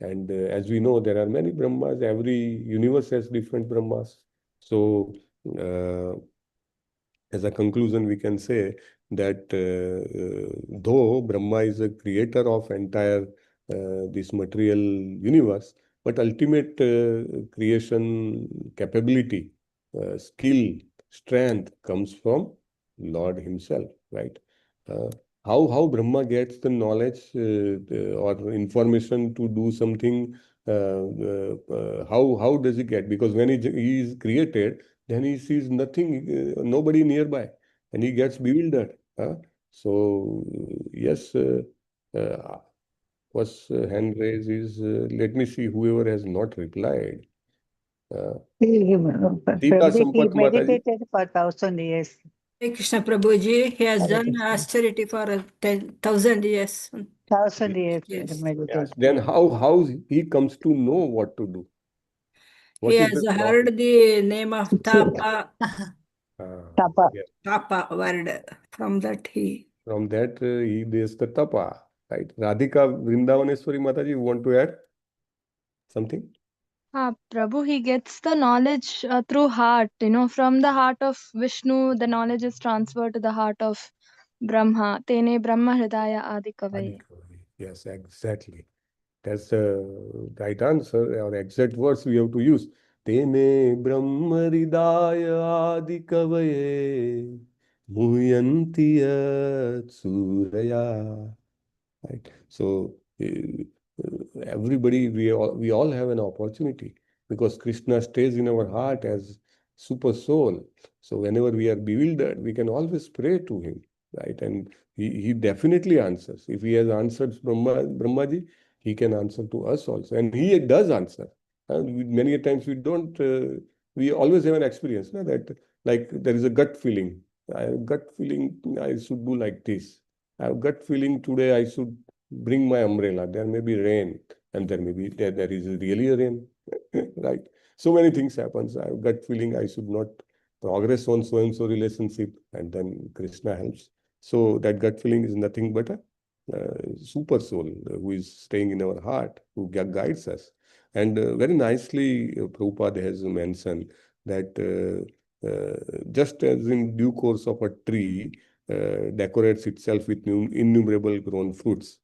And as we know, there are many Brahmas. Every universe has different Brahmas. So as a conclusion, we can say that though Brahma is a creator of entire this material universe, but ultimate creation capability, skill, strength comes from Lord himself, right? How Brahma gets the knowledge or information to do something, how does he get? Because when he is created, then he sees nothing, nobody nearby, and he gets bewildered. So yes, first hand raise is, let me see whoever has not replied. He Sita Sampat Mataji. meditated for 1,000 years. Hey Krishna Prabhuji, he has done austerity for 1,000 years. 1,000 years Yes. meditation. Yes. Then how he comes to know what to do? What He is has the heard the name of Tapa. Tapa. Yes. Tapa word. From that From that he does the tapa, right? Radhika Vrindavaneshwari Mataji, you want to add something? Prabhu, he gets the knowledge through heart, from the heart of Vishnu, the knowledge is transferred to the heart of Brahma. Tene Brahma Hridaya Adi Kavaye. Yes, exactly. That's the right answer, or exact words we have to use. Tene Brahma Hridaya Adi Kavaye Muyantiya Suraya. Right. So everybody, we all have an opportunity, because Krishna stays in our heart as super soul. So whenever we are bewildered, we can always pray to him, right? And he definitely answers. If he has answered Brahmaji, he can answer to us also. And he does answer. Many a times we don't, we always have an experience that like there is a gut feeling. I have gut feeling I should do like this. I have gut feeling today I should bring my umbrella. There may be rain, and there is really a rain, right? So many things happens. I have gut feeling I should not progress on so and so relationship, and then Krishna helps. So that gut feeling is nothing but a super soul who is staying in our heart, who guides us. And very nicely, Prabhupada has mentioned that just as in due course of a tree decorates itself with innumerable grown fruits,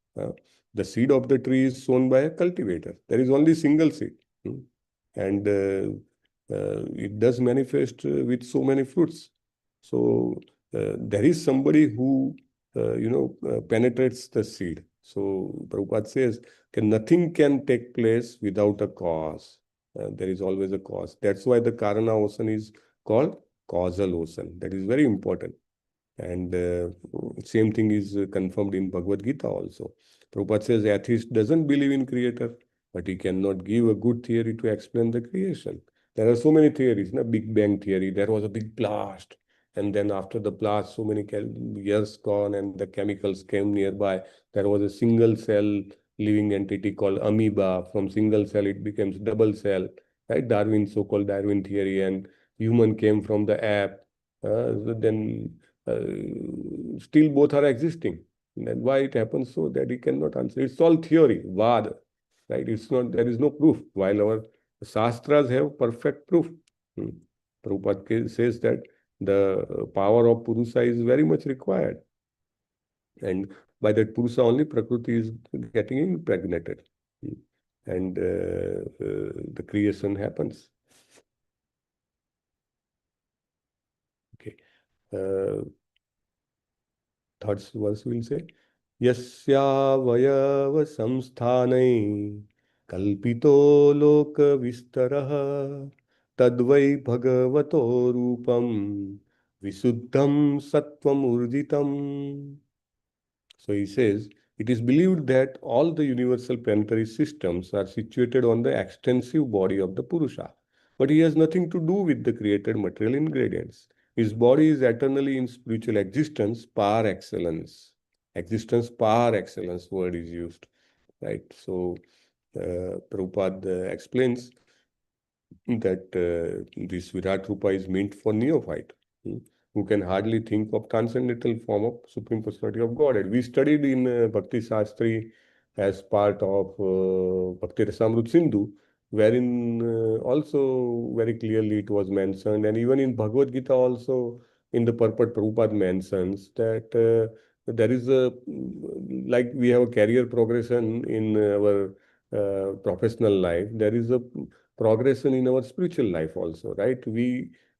the seed of the tree is sown by a cultivator. There is only single seed. And it does manifest with so many fruits. So there is somebody who penetrates the seed. So Prabhupada says, nothing can take place without a cause. There is always a cause. That's why the Karana ocean is called causal ocean. That is very important. And same thing is confirmed in Bhagavad Gita also. Prabhupada says atheist doesn't believe in creator, but he cannot give a good theory to explain the creation. There are so many theories, Big Bang theory. There was a big blast, and then after the blast, so many years gone, and the chemicals came nearby. There was a single cell living entity called amoeba. From single cell, it becomes double cell, right? Darwin, so-called Darwin theory, and human came from the ape. Then still both are existing. And why it happens so that he cannot answer. It's all theory, vad, right? It's not, there is no proof, while our Shastras have perfect proof. Prabhupada says that the power of Purusa is very much required. And by that Purusa only Prakriti is getting impregnated. And the creation happens. Okay. Third verse will say, Yasyavayava samsthanai kalpito loka vistaraha tadvai bhagavato rupam visuddham sattvam urjitam. So he says, it is believed that all the universal planetary systems are situated on the extensive body of the Purusha, but he has nothing to do with the created material ingredients. His body is eternally in spiritual existence par excellence. Existence par excellence word is used, right? So Prabhupada explains that this Virat Rupa is meant for neophyte, who can hardly think of transcendental form of Supreme Personality of Godhead. We studied in Bhakti Shastri as part of Bhakti Rasamrut Sindhu, wherein also very clearly it was mentioned, and even in Bhagavad Gita also in the purport Prabhupada mentions that there is a, like we have a career progression in our professional life, there is a progression in our spiritual life also, right?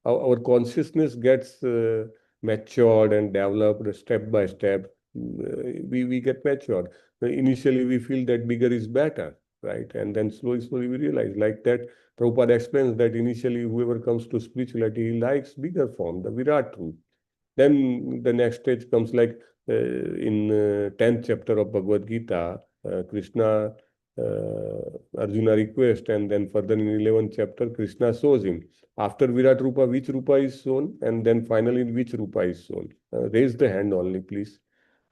Our consciousness gets matured and developed step by step. We get matured. Initially, we feel that bigger is better, right? And then slowly we realize, like that, Prabhupada explains that initially whoever comes to spirituality, he likes bigger form, the Virat truth. Then the next stage comes like in 10th chapter of Bhagavad Gita, Krishna Arjuna request, and then further in 11th chapter, Krishna shows him. After Virat Rupa, which Rupa is shown, and then finally which Rupa is shown. Raise the hand only, please.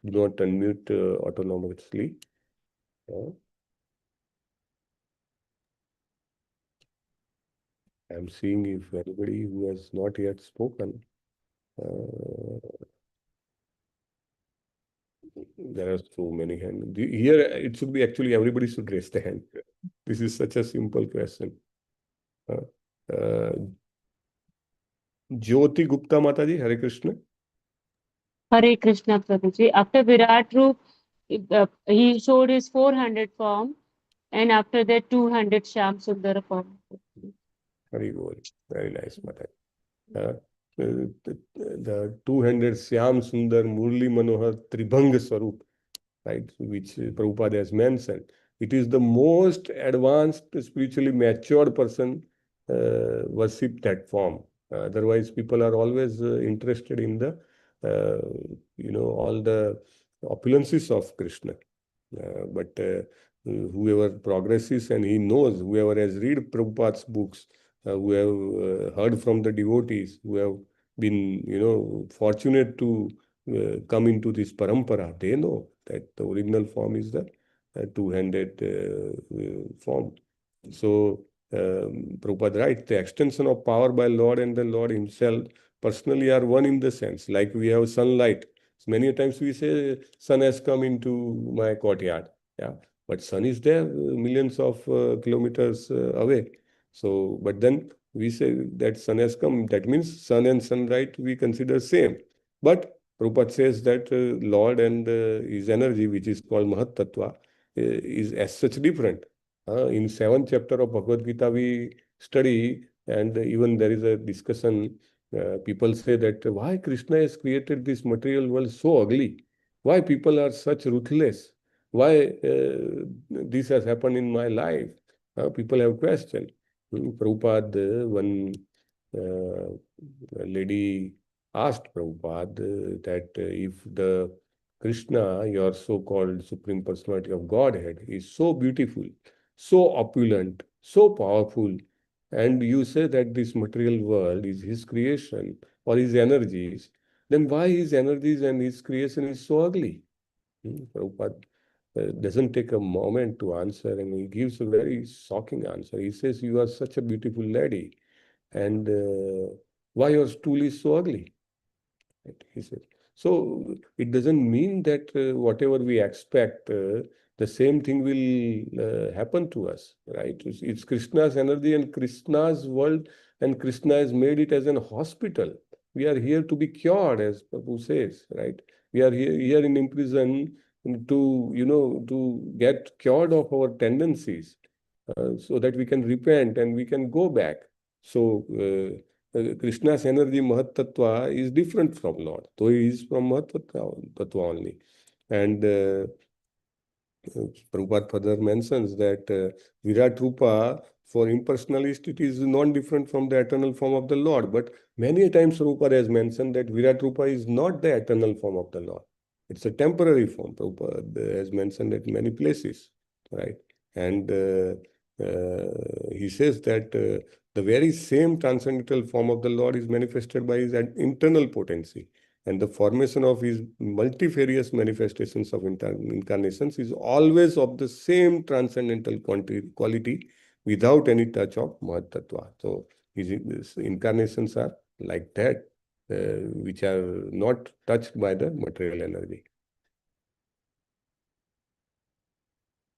Do not unmute autonomously. I'm seeing if anybody who has not yet spoken. There are so many hands. Here, it should be actually everybody should raise the hand. This is such a simple question. Jyoti Gupta Mataji, Hare Krishna. Hare Krishna Prabhuji. After Virat Roop, he showed his 400 form, and after that 200 Shyam Sundara form. Very good. Very nice, Mataji. The 200 Shyam Sundar Murli Manohar Tribhanga Swarup, right, which Prabhupada has mentioned. It is the most advanced, spiritually matured person worship that form. Otherwise, people are always interested in the, all the opulences of Krishna. But whoever progresses and he knows, whoever has read Prabhupada's books, who have heard from the devotees, who have been, fortunate to come into this parampara, they know that the original form is the two-handed form. So Prabhupada writes, the extension of power by Lord and the Lord himself personally are one in the sense, like we have sunlight. Many times we say, sun has come into my courtyard. Yeah, but sun is there millions of kilometers away. So, but then we say that sun has come. That means sun and sunlight we consider same. But Prabhupada says that Lord and his energy, which is called Mahat Tattva, is as such different. In 7th chapter of Bhagavad Gita, we study, and even there is a discussion. People say that why Krishna has created this material world so ugly? Why people are such ruthless? Why this has happened in my life? People have questioned. Prabhupada, one lady asked Prabhupada that if the Krishna, your so-called Supreme Personality of Godhead, is so beautiful, so opulent, so powerful, and you say that this material world is his creation or his energies, then why his energies and his creation is so ugly? Prabhupada doesn't take a moment to answer, and he gives a very shocking answer. He says, you are such a beautiful lady, and why your stool is so ugly? Right? He said. So it doesn't mean that whatever we expect, the same thing will happen to us, right? It's Krishna's energy and Krishna's world, and Krishna has made it as an hospital. We are here to be cured, as Prabhu says, right? We are here in prison to get cured of our tendencies, so that we can repent and we can go back. So Krishna's energy, Mahat Tattva, is different from Lord. So he is from Mahat Tattva only. And Prabhupada further mentions that Virat Rupa, for impersonalist, it is non-different from the eternal form of the Lord. But many times Prabhupada has mentioned that Virat Rupa is not the eternal form of the Lord. It's a temporary form. Prabhupada has mentioned it in many places, right? And he says that the very same transcendental form of the Lord is manifested by his internal potency. And the formation of his multifarious manifestations of incarnations is always of the same transcendental quality without any touch of Mahat Tattva. So his incarnations are like that, which are not touched by the material energy.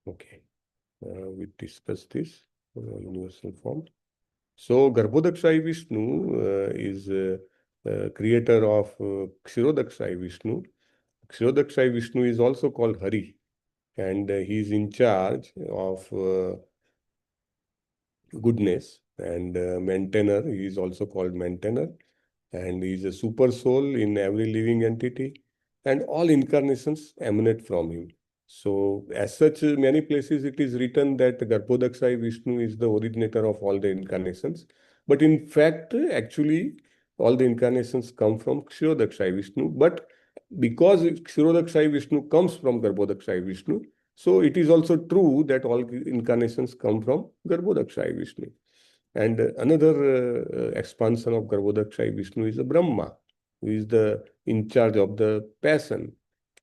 Okay. We discussed this universal form. So Garbhodakshai Vishnu is creator of Kshirodakshai Vishnu. Kshirodakshai Vishnu is also called Hari, and he is in charge of goodness and maintainer. He is also called maintainer, and he is a super soul in every living entity, and all incarnations emanate from him. So as such, many places it is written that Garbhodakshai Vishnu is the originator of all the incarnations. But in fact, actually, all the incarnations come from Kshirodakshai Vishnu. But because Kshirodakshai Vishnu comes from Garbhodakshai Vishnu, so it is also true that all incarnations come from Garbhodakshai Vishnu. And another expansion of Garbhodakshai Vishnu is the Brahma, who is in charge of the passion.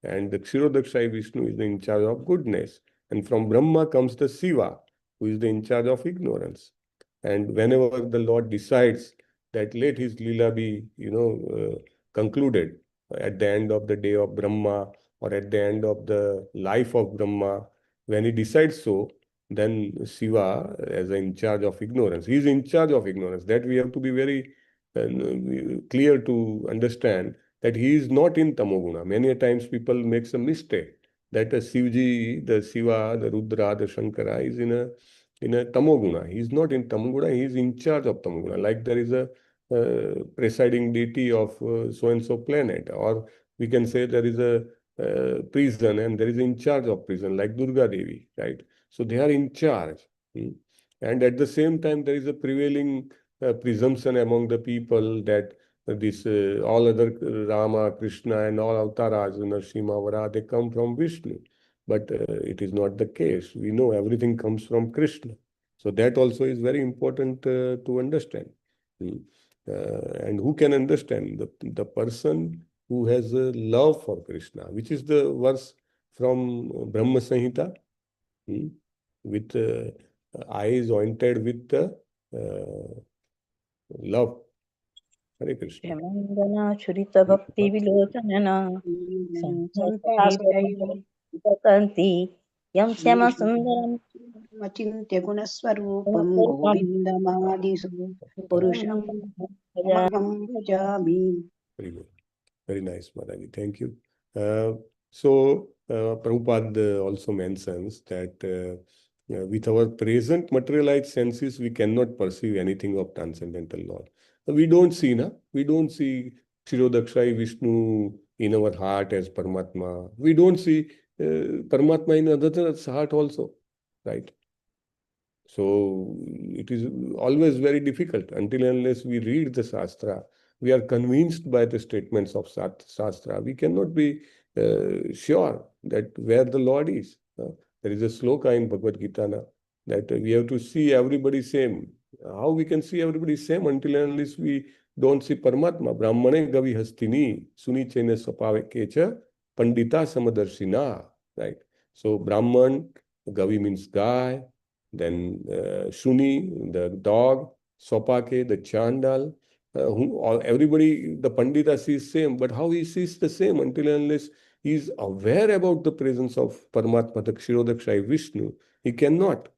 And the Kshirodakshai Vishnu is in charge of goodness. And from Brahma comes the SEVA, who is in charge of ignorance. And whenever the Lord decides that let his Leela be, concluded at the end of the day of Brahma or at the end of the life of Brahma, when he decides so, then Shiva as in charge of ignorance. He is in charge of ignorance. That we have to be very clear to understand that he is not in Tamoguna. Many times people make some mistake that Shivji, the Shiva, the Rudra, the Shankara is in a Tamoguna. He is not in Tamoguna. He is in charge of Tamoguna. Like there is a presiding deity of so-and-so planet, or we can say there is a prison and there is in charge of prison, like Durga Devi, right? So they are in charge. And at the same time, there is a prevailing presumption among the people that this all other Rama, Krishna, and all avatars, Narasimha, Vara, they come from Vishnu. But it is not the case. We know everything comes from Krishna. So that also is very important to understand. And who can understand? The person who has a love for Krishna, which is the verse from Brahma Samhita, with eyes anointed with the love. Hare Krishna. Shemangana Shurita Bhakti Vilochana Sankanti Yam Shama Sundaram Achintya Gunaswarupam Govindamadisu Purusham Tamaham Bhajami. Very good. Very nice, Mataji. Thank you. So, Prabhupada also mentions that with our present materialized senses, we cannot perceive anything of transcendental Lord. We don't see, we don't see Kshirodakshai Vishnu in our heart as Paramatma. We don't see Paramatma in another's heart also, right? So it is always very difficult until unless we read the Shastra. We are convinced by the statements of Shastra. We cannot be sure that where the Lord is. There is a sloka in Bhagavad Gita that we have to see everybody same. How we can see everybody same until unless we don't see Paramatma. Brahmane gavi hastini suni chene sapave kecha pandita samadarshina. Right. So Brahman, gavi means guy. Then Shuni, the dog, Sopake, the Chandal, everybody, the Pandita sees same, but how he sees the same until unless he is aware about the presence of Paramatma, the Kshirodakshai Vishnu, he cannot.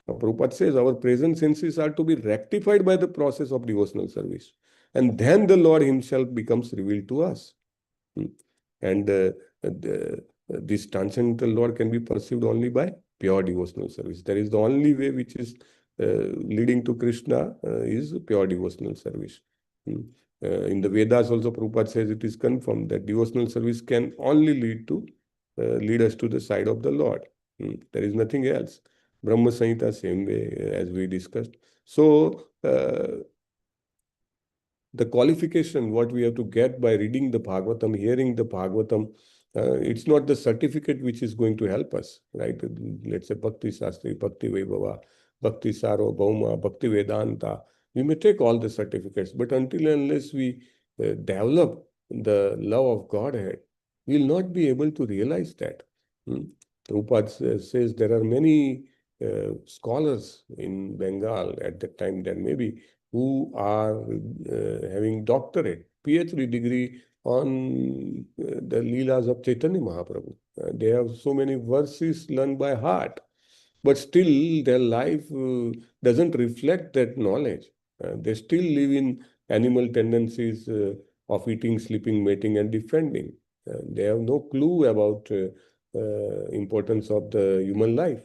Prabhupada says our present senses are to be rectified by the process of devotional service. And then the Lord himself becomes revealed to us. And this transcendental Lord can be perceived only by pure devotional service. That is the only way which is leading to Krishna is pure devotional service. In the Vedas also Prabhupada says it is confirmed that devotional service can only lead us to the side of the Lord. There is nothing else. Brahma Samhita, same way as we discussed. So the qualification, what we have to get by reading the Bhagavatam, hearing the Bhagavatam, it's not the certificate which is going to help us, right? Let's say Bhakti Shastri, Bhakti Vaibhava, Bhakti Sarvabhauma, Bhakti Vedanta. We may take all the certificates, but until unless we develop the love of Godhead, we will not be able to realize that. Prabhupada says there are many scholars in Bengal at that time, then maybe, who are having doctorate, PhD degree on the Leelas of Chaitanya Mahaprabhu. They have so many verses learned by heart, but still their life doesn't reflect that knowledge. They still live in animal tendencies of eating, sleeping, mating, and defending. They have no clue about importance of the human life.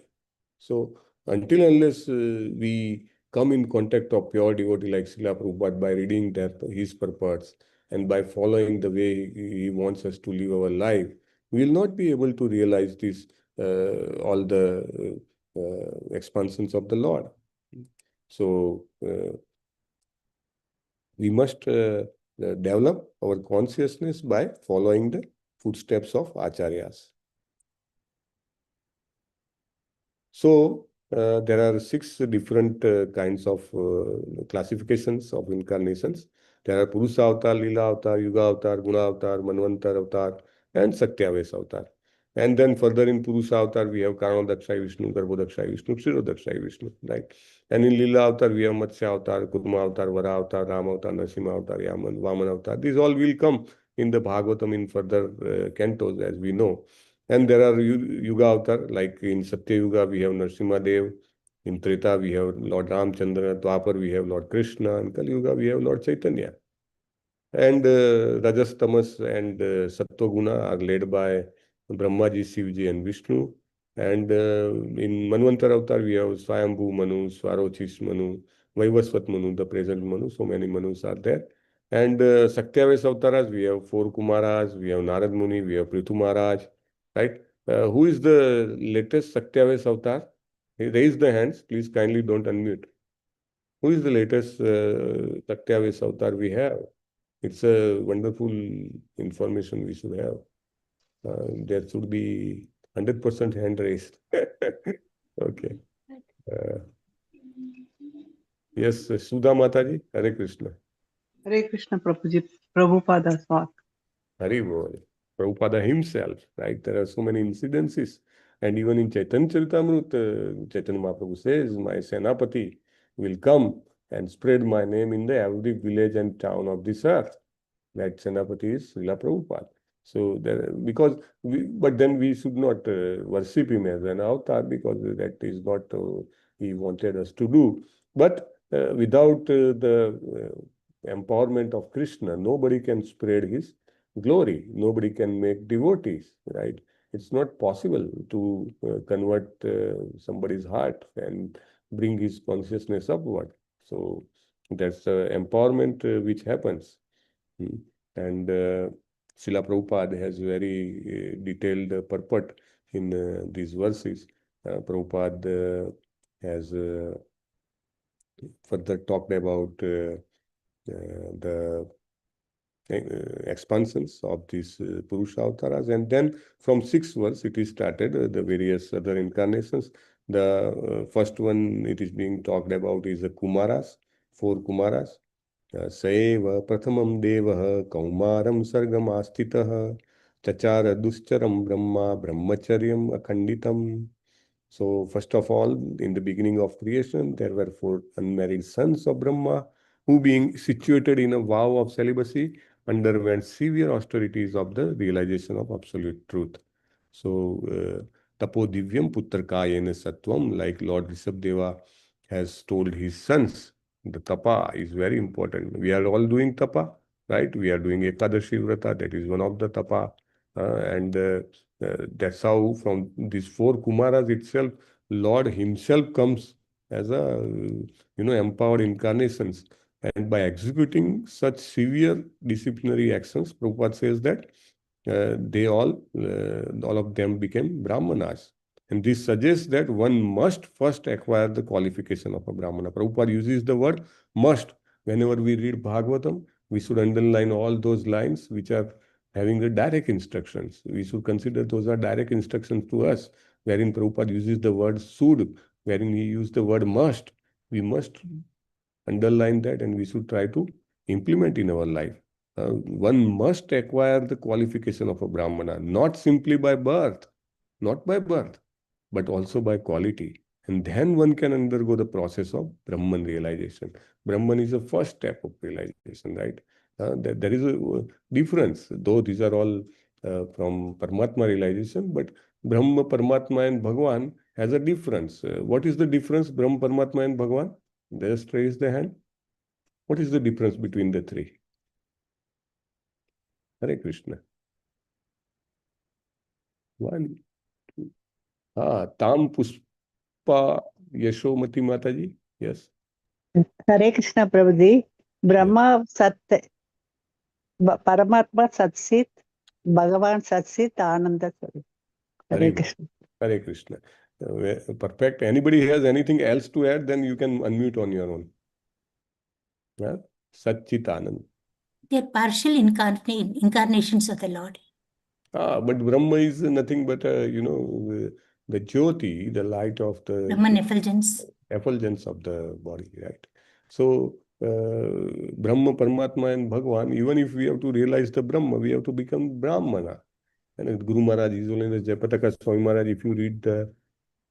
So until unless we come in contact of pure devotee like Srila Prabhupada by reading his purports and by following the way he wants us to live our life, we will not be able to realize this all the expansions of the Lord. So we must develop our consciousness by following the footsteps of Acharyas. So there are 6 different kinds of classifications of incarnations. There are Purusa Avatar, Lila Avatar, Yuga Avatar, Guna Avatar, Manvantar Avatar, and Satyaves Avatar. And then further in Purusa Avatar, we have Karnodakshai Vishnu, Garbhodakshai Vishnu, Kshirodakshai Vishnu, right? And in Lila Avatar, we have Matsya Avatar, Kurma Avatar, Vara Avatar, Rama Avatar, Narasimha Avatar, Yaman, Vaman Avatar. These all will come in the Bhagavatam in further cantos, as we know. And there are Yuga Avatar, like in Satya Yuga, we have Narasimha Dev. In Treta, we have Lord Ramchandra. Dwapar, we have Lord Krishna. In Kali Yuga, we have Lord Chaitanya. And Rajas, Tamas, and Sattva Guna are led by Brahmaji, Shivji, and Vishnu. And in Manvantar Avatar, we have Swayambhu Manu, Swarochis Manu, Vaivasvat Manu, the present Manu. So many Manus are there. And Sakyaves Avtaras, we have 4 Kumaras, we have Narad Muni, we have Prithu Maharaj. Right? Who is the latest Sakyaves Avatar? Raise the hands. Please kindly don't unmute. Who is the latest Satyavis avatar we have? It's a wonderful information we should have. There should be 100% hand raised. Okay. Yes, Sudha Mataji, Hare Krishna. Hare Krishna Prabhuji, Prabhupada Swat. Hari Bol. Prabhupada himself, right? There are so many incidences. And even in Chaitanya Charitamrita, Chaitanya Mahaprabhu says, my Senapati will come and spread my name in every village and town of this earth. That Senapati is Srila Prabhupada. So, but then we should not worship him as an avatar, because that is not he wanted us to do. But without the empowerment of Krishna, nobody can spread his glory. Nobody can make devotees, right? It's not possible to convert somebody's heart and bring his consciousness upward. So that's empowerment which happens. And Srila Prabhupada has very detailed purport in these verses. Prabhupada has further talked about the expansions of these Purusha avatars, and then from 6th verse it is started the various other incarnations. The first one it is being talked about is the Kumaras, 4 Kumaras. Seva Prathamam Devah Kaumaram Sargamastitah Chachara Duscharam Brahma Brahmacharyam Akhanditam. So first of all, in the beginning of creation, there were 4 unmarried sons of Brahma, who being situated in a vow of celibacy, underwent severe austerities of the realization of absolute truth. So, Tapo Divyam Putrakayena Sattvam, like Lord Rishabdeva has told his sons, the tapa is very important. We are all doing tapa, right? We are doing Ekadashi Vrata, that is one of the tapa. And that's how from these 4 Kumaras itself, Lord himself comes as a, empowered incarnations. And by executing such severe disciplinary actions, Prabhupada says that they all of them became Brahmanas. And this suggests that one must first acquire the qualification of a Brahmana. Prabhupada uses the word must. Whenever we read Bhagavatam, we should underline all those lines which are having the direct instructions. We should consider those are direct instructions to us, wherein Prabhupada uses the word should, wherein he used the word must. We must underline that, and we should try to implement in our life. One must acquire the qualification of a Brahmana, not simply by birth, but also by quality. And then one can undergo the process of Brahman realization. Brahman is the first step of realization, right? There is a difference, though these are all from Paramatma realization, but Brahma, Paramatma and Bhagavan has a difference. What is the difference, Brahma, Paramatma and Bhagavan? Just raise the hand. What is the difference between the 3? Hare Krishna. 1, 2. Tam Puspa Yashomati Mataji. Yes. Hare Krishna Prabhuji. Brahma Sat, Paramatma Satsit, Bhagavan Satsit, Ananda. Hare Krishna. Hare Krishna. Perfect. Anybody has anything else to add, then you can unmute on your own. Yeah? Satchitanand. They are partial incarnations of the Lord. But Brahma is nothing but, the Jyoti, the light of the Brahman effulgence. Effulgence of the body, right? So, Brahma, Paramatma and Bhagavan, even if we have to realize the Brahma, we have to become Brahmana. And Guru Maharaj, His Holiness Jayapataka Swami Maharaj, if you read the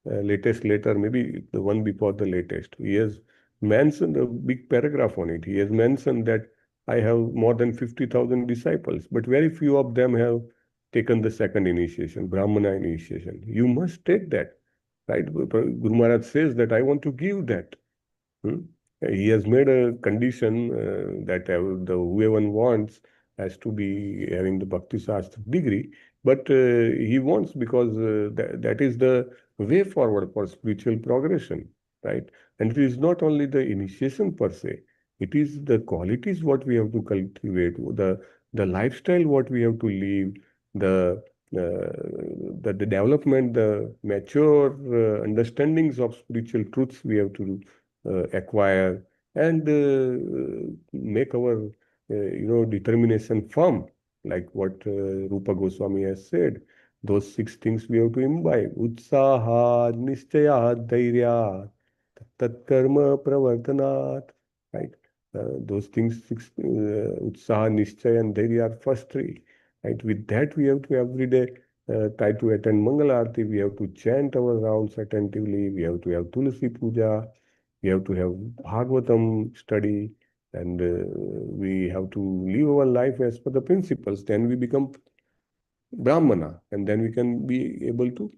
latest letter, maybe the one before the latest, he has mentioned a big paragraph on it. He has mentioned that I have more than 50,000 disciples, but very few of them have taken the second initiation, Brahmana initiation. You must take that, right? Guru Maharaj says that I want to give that. He has made a condition that whoever wants has to be having the Bhakti Shastra degree, but he wants because that is the way forward for spiritual progression, right? And it is not only the initiation per se, it is the qualities what we have to cultivate, the lifestyle what we have to live, the development, the mature understandings of spiritual truths we have to acquire, and make our determination firm, like what Rupa Goswami has said. Those 6 things we have to imbibe: utsaha, nischaya, dhairya, tat karma pravartanat. Right? Those things, utsaha, nischaya, and dhairya are first 3. Right? With that, we have to every day try to attend Mangal Aarti. We have to chant our rounds attentively. We have to have Tulsi Puja. We have to have Bhagavatam study, and we have to live our life as per the principles. Then we become Brahmana, and then we can be able to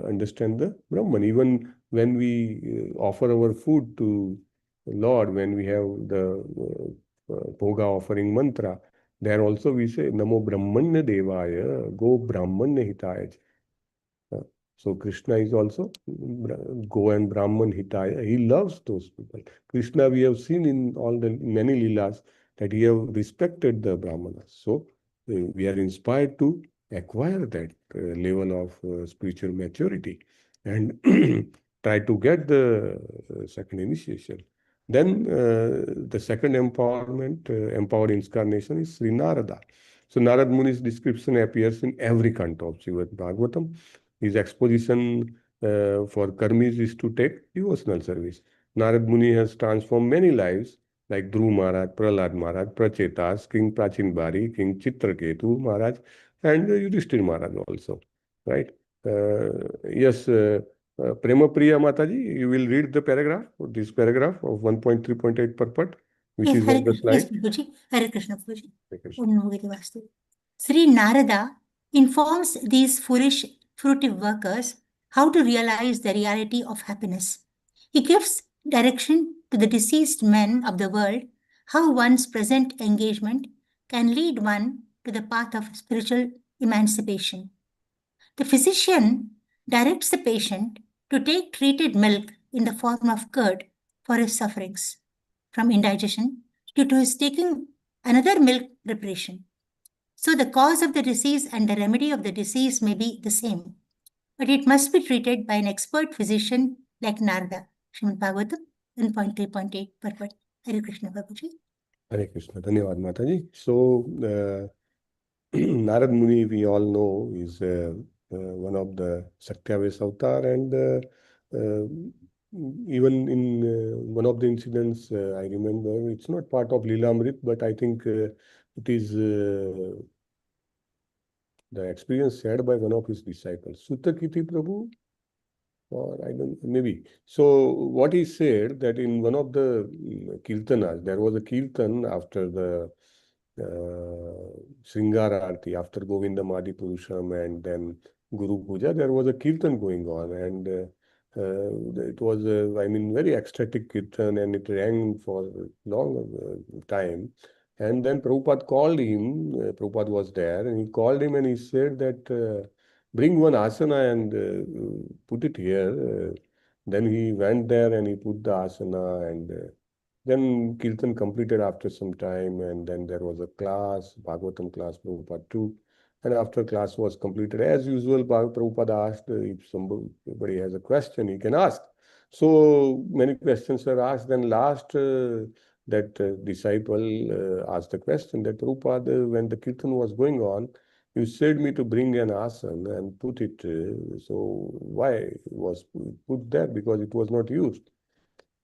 understand the Brahman. Even when we offer our food to Lord, when we have the Bhoga offering mantra, there also we say Namo Brahmanya Devaya, Go Brahmanya Hitaya. So Krishna is also Go and Brahman Hitaya. He loves those people. Krishna, we have seen in all the many Leelas that he have respected the Brahmanas. So we are inspired to acquire that level of spiritual maturity and try to get the second initiation. Then the second empowered incarnation is Sri Narada. So Narad Muni's description appears in every canto of Srimad Bhagavatam. His exposition for karmis is to take devotional service. Narad Muni has transformed many lives like Dhruv Maharaj, Prahlad Maharaj, Prachetas, King Prachin Bari, King Chitraketu Maharaj, and Yudhishthir Maharaj also. Right? Yes, Prema Priya Mataji, you will read the paragraph, this paragraph of 1.3.8 purport, which is on the slide. Yes, Prabhuji. Hare Krishna, Prabhuji. Om Namo Bhagavate Vastu. Sri Narada informs these foolish fruitive workers how to realize the reality of happiness. He gives direction to the deceased men of the world how one's present engagement can lead one to the path of spiritual emancipation. The physician directs the patient to take treated milk in the form of curd for his sufferings from indigestion due to his taking another milk preparation. So the cause of the disease and the remedy of the disease may be the same, but it must be treated by an expert physician like Narada. Srimad Bhagavatam 1.3.8 purport. Hare Krishna, Babuji. Hare Krishna. Dhanyavad Mataji. So, Narad Muni, we all know, is one of the Saktyaves avatar, and even in one of the incidents, I remember, it's not part of Leelamrit, but I think it is the experience shared by one of his disciples, Sutakiti Prabhu, or I don't maybe. So what he said that in one of the kirtanas, there was a kirtan after the Sringara Arti, after Govinda Madi Purusham and then Guru Puja, there was a kirtan going on, and it was I mean very ecstatic kirtan, and it rang for a long time. And then Prabhupada called him, Prabhupada was there, and he called him and he said that bring one asana and put it here. Then he went there and he put the asana, and then Kirtan completed after some time, and then there was a class, Bhagavatam class, Prabhupada too. And after class was completed, as usual, Prabhupada asked if somebody has a question, he can ask. So many questions were asked. Then last, that disciple asked the question that Prabhupada, when the Kirtan was going on, you said me to bring an asana and put it. So why was put there? Because it was not used.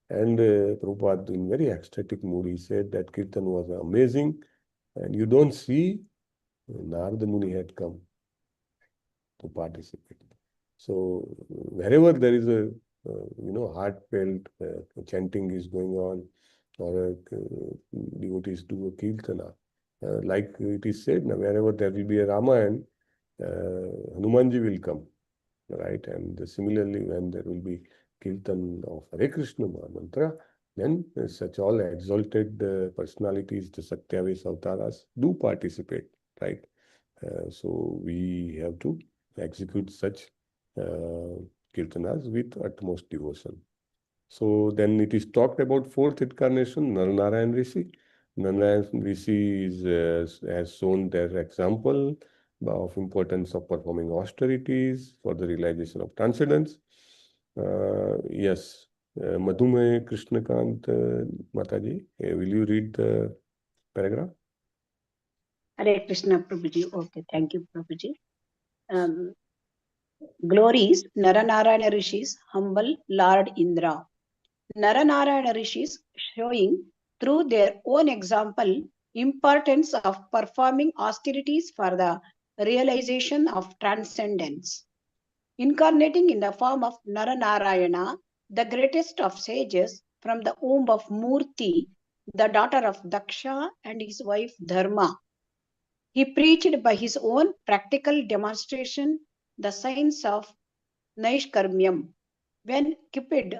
And Prabhupada, in very ecstatic mood, he said that Kirtan was amazing. And you don't see, Narada Muni had come to participate. So wherever there is a heartfelt chanting is going on, or devotees do a Kirtana, like it is said, now wherever there will be a Ramayana, Hanumanji will come, right? And similarly, when there will be Kirtan of Hare Krishna mantra, then such all exalted personalities, the Satyaves avatars, do participate, right? So we have to execute such kirtanas with utmost devotion. So then it is talked about fourth incarnation, Narayan Rishi. Narayan Rishi has shown their example of importance of performing austerities for the realization of transcendence. Yes, Madhume Krishnakant Mataji, will you read the paragraph? Hare Krishna Prabhuji. Okay, thank you, Prabhuji. Glories Naranarayana Rishis, humble Lord Indra. Naranarayana Rishis showing through their own example importance of performing austerities for the realization of transcendence. Incarnating in the form of Naranarayana, the greatest of sages from the womb of Murti, the daughter of Daksha and his wife Dharma. He preached by his own practical demonstration the science of Naishkarmyam. When Cupid,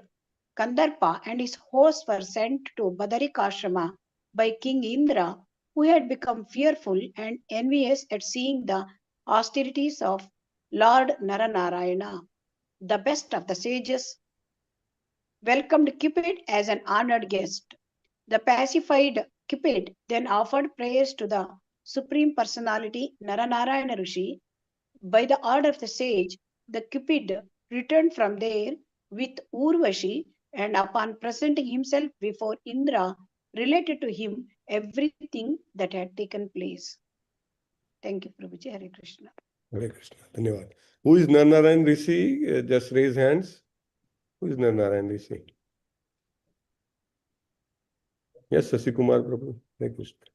Kandarpa and his hosts were sent to Badarikashrama by King Indra, who had become fearful and envious at seeing the austerities of Lord Naranarayana, the best of the sages welcomed Cupid as an honored guest. The pacified Cupid then offered prayers to the Supreme Personality Naranarayana Rishi. By the order of the sage, the Cupid returned from there with Urvashi, and upon presenting himself before Indra, related to him everything that had taken place. Thank you, Prabhuji. Hare Krishna. Hare Krishna. Dhanyavad. Who is Narnarayan Rishi? Just raise hands. Who is Narnarayan Rishi? Yes, Sasikumar Prabhu. Hare Krishna.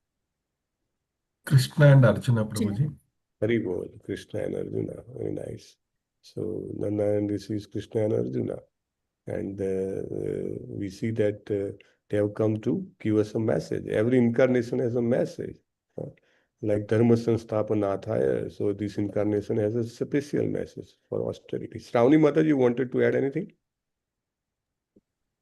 Krishna and Arjuna, Prabhuji. Hari Bol, Krishna and Arjuna. Very nice. So, Narnarayan Rishi is Krishna and Arjuna. And we see that they have come to give us a message. Every incarnation has a message. Like Dharma Sansthapanatha, so this incarnation has a special message for austerity. Shravani Mata, you wanted to add anything?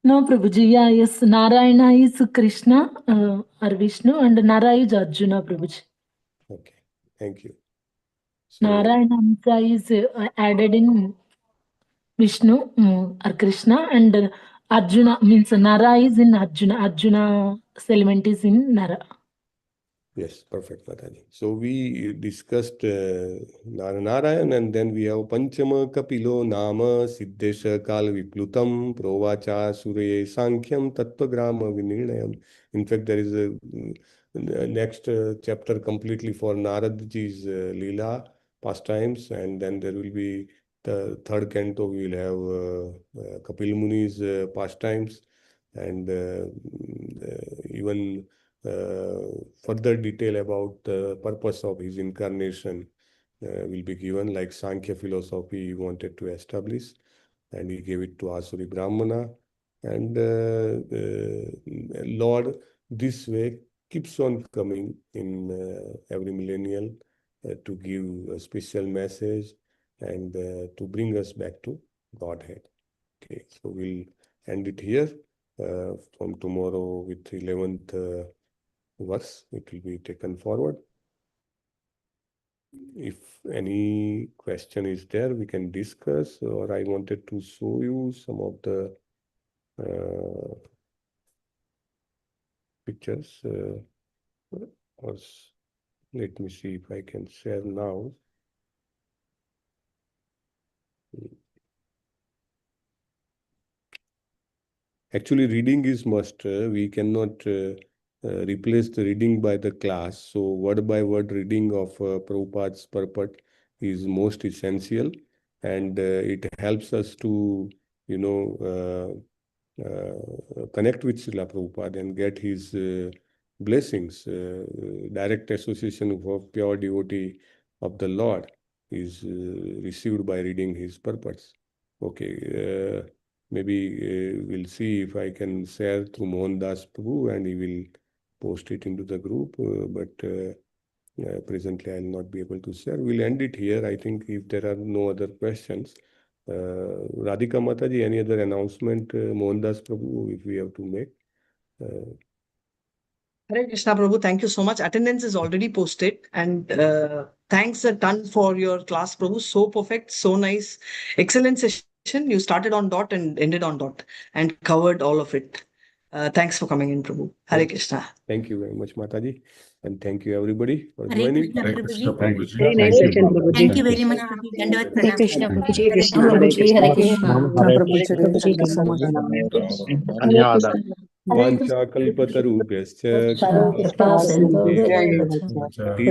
No, Prabhuji. Yeah, yes, Narayana is Krishna or Vishnu, and Nara is Arjuna, Prabhuji. Okay, thank you. So, Narayana is added in Vishnu or Krishna, and Arjuna means Nara is in Arjuna. Arjuna's element is in Nara. yes, perfect, Mataji. So we discussed Naranaran, and then we have Panchama Kapilo Nama Siddhesha Kal Viplutam Provacha Surya Sankhyam Tattvagrama Vinirnayam. In fact, there is a next chapter completely for Naradji's Leela pastimes, and then there will be the third canto. We will have Kapil Muni's pastimes, and even further detail about the purpose of his incarnation will be given, like Sankhya philosophy he wanted to establish, and he gave it to Asuri Brahmana. And Lord this way keeps on coming in every millennial to give a special message and to bring us back to Godhead. Okay, so we'll end it here. From tomorrow with 11th verse, it will be taken forward. If any question is there, we can discuss, or I wanted to show you some of the pictures. Or let me see if I can share now. Actually, reading is must. We cannot replace the reading by the class. So word by word reading of Prabhupada's purport is most essential, and it helps us to, connect with Srila Prabhupada and get his blessings. Direct association of pure devotee of the Lord is received by reading his purports. Okay, maybe we'll see if I can share through Mohandas Prabhu, and he will post it into the group, but presently I'll not be able to share. We'll end it here. I think if there are no other questions, Radhika Mataji, any other announcement, Mohandas Prabhu, if we have to make? Hare Krishna Prabhu, thank you so much. Attendance is already posted, and thanks a ton for your class, Prabhu. So perfect, so nice, excellent session. You started on dot and ended on dot and covered all of it. Thanks for coming in, Prabhu. Hare Krishna. Thank you very much, Mataji. And thank you, everybody, for Hare joining. Krishna, Hare Prabhuji. Krishna, Prabhuji. Very nice Thank session, you. Prabhuji. Thank you very much, Prabhuji. Dandavat Hare pranam. Krishna, Hare Prabhuji. Krishna, Hare Prabhuji. Krishna. Hare Krishna. Prabhuji, thank you so much. Dhanyawada. Vancha kalpatarubhyascha Krishna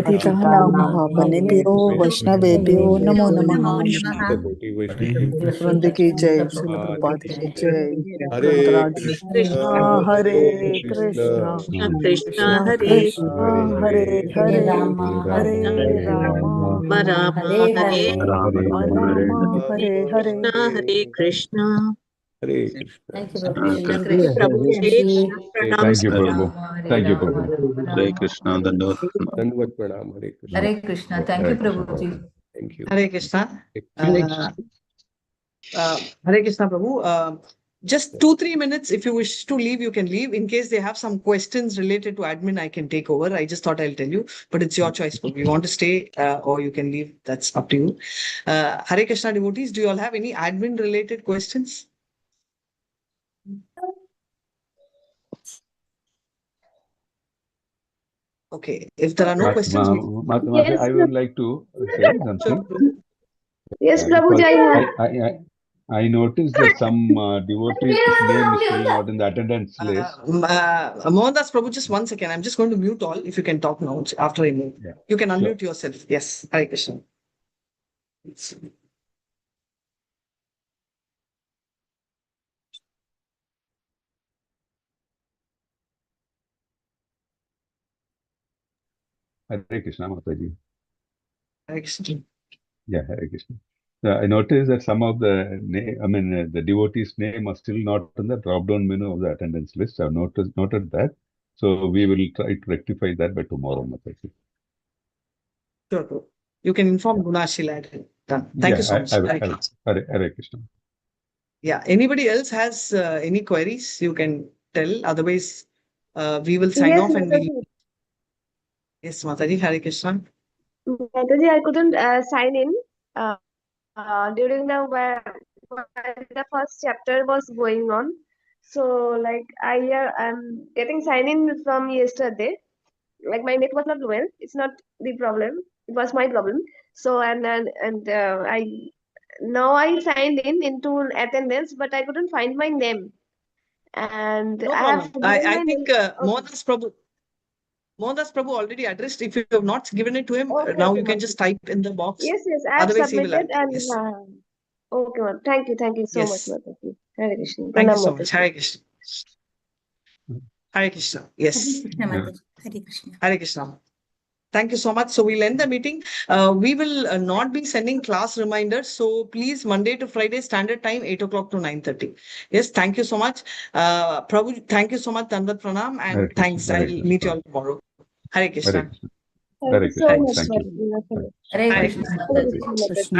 Patitanam pavanebhyo Vaishnavebhyo namo namah. Vrinda ki jai, Srila Prabhupada ki jai. Hare Krishna, Krishna, Hare Krishna, Krishna, Krishna Hare Hare Hare, Hare Rama, Hare Rama, Hare Hare, Rama Hare Hare. Krishna. Hare Krishna. Thank you, Prabhuji. Thank you, Prabhu. Thank you, Prabhu. Hare Krishna, Dandavat pranam. Hare Krishna. Hare Krishna. Thank you, Prabhuji. Thank you. Hare Krishna. Hare Krishna, Prabhu. Just 2-3 minutes. If you wish to leave, you can leave. In case they have some questions related to admin, I can take over. I just thought I'll tell you, but it's your choice. Prabhu. You want to stay or you can leave. That's up to you. Hare Krishna devotees, do you all have any admin related questions? Okay. If there are no questions, I would like to say something. Yes, Prabhuji, I noticed that some devotees' name is still not in the attendance list. Mohandas Prabhu, just 1 second. I'm just going to mute all. If you can talk now after I move. Yeah. You can unmute yourself. Yes. Hare Krishna. Hare Krishna, Mataji. Hare Krishna. Yeah, Hare Krishna. I noticed that some of the the devotees' name are still not in the drop-down menu of the attendance list. I've noted that. So we will try to rectify that by tomorrow, Mataji. Sure, Prabhu. You can inform Gunashila. Thank you so much. Hare Krishna. Yeah. Anybody else has any queries? You can tell. Otherwise, we will sign off and we'll. Yes, Mataji. Hare Krishna. Mataji, I couldn't sign in during the when the first chapter was going on. So, like I'm getting sign in from yesterday. Like my net was not well. It's not the problem. It was my problem. So I now I signed in into attendance, but I couldn't find my name. And No I have problem. I think Mohandas Prabhu already addressed. If you have not given it to him, now you can just type in the box. Yes, I have Otherwise, he will submitted add. and Yes. okay, ma'am. Thank you so much, Yes. Mataji. Hare Krishna. Thank you Pranam, so much. Mataji. Hare Krishna. Hare Krishna. Yes. Hare Krishna, Mataji. Hare Krishna. Hare Krishna. Thank you so much. So we'll end the meeting. We will not be sending class reminders. So please, Monday to Friday, standard time, 8 o'clock to 9:30. Yes, thank you so much. Prabhu, thank you so much, Dandavat Pranam. And thanks. I'll meet you all tomorrow. Hare Krishna. Hare Krishna. Thank you so much, Thank you. Mataji. Hare Hare Krishna. Krishna. Hare Krishna, Mataji.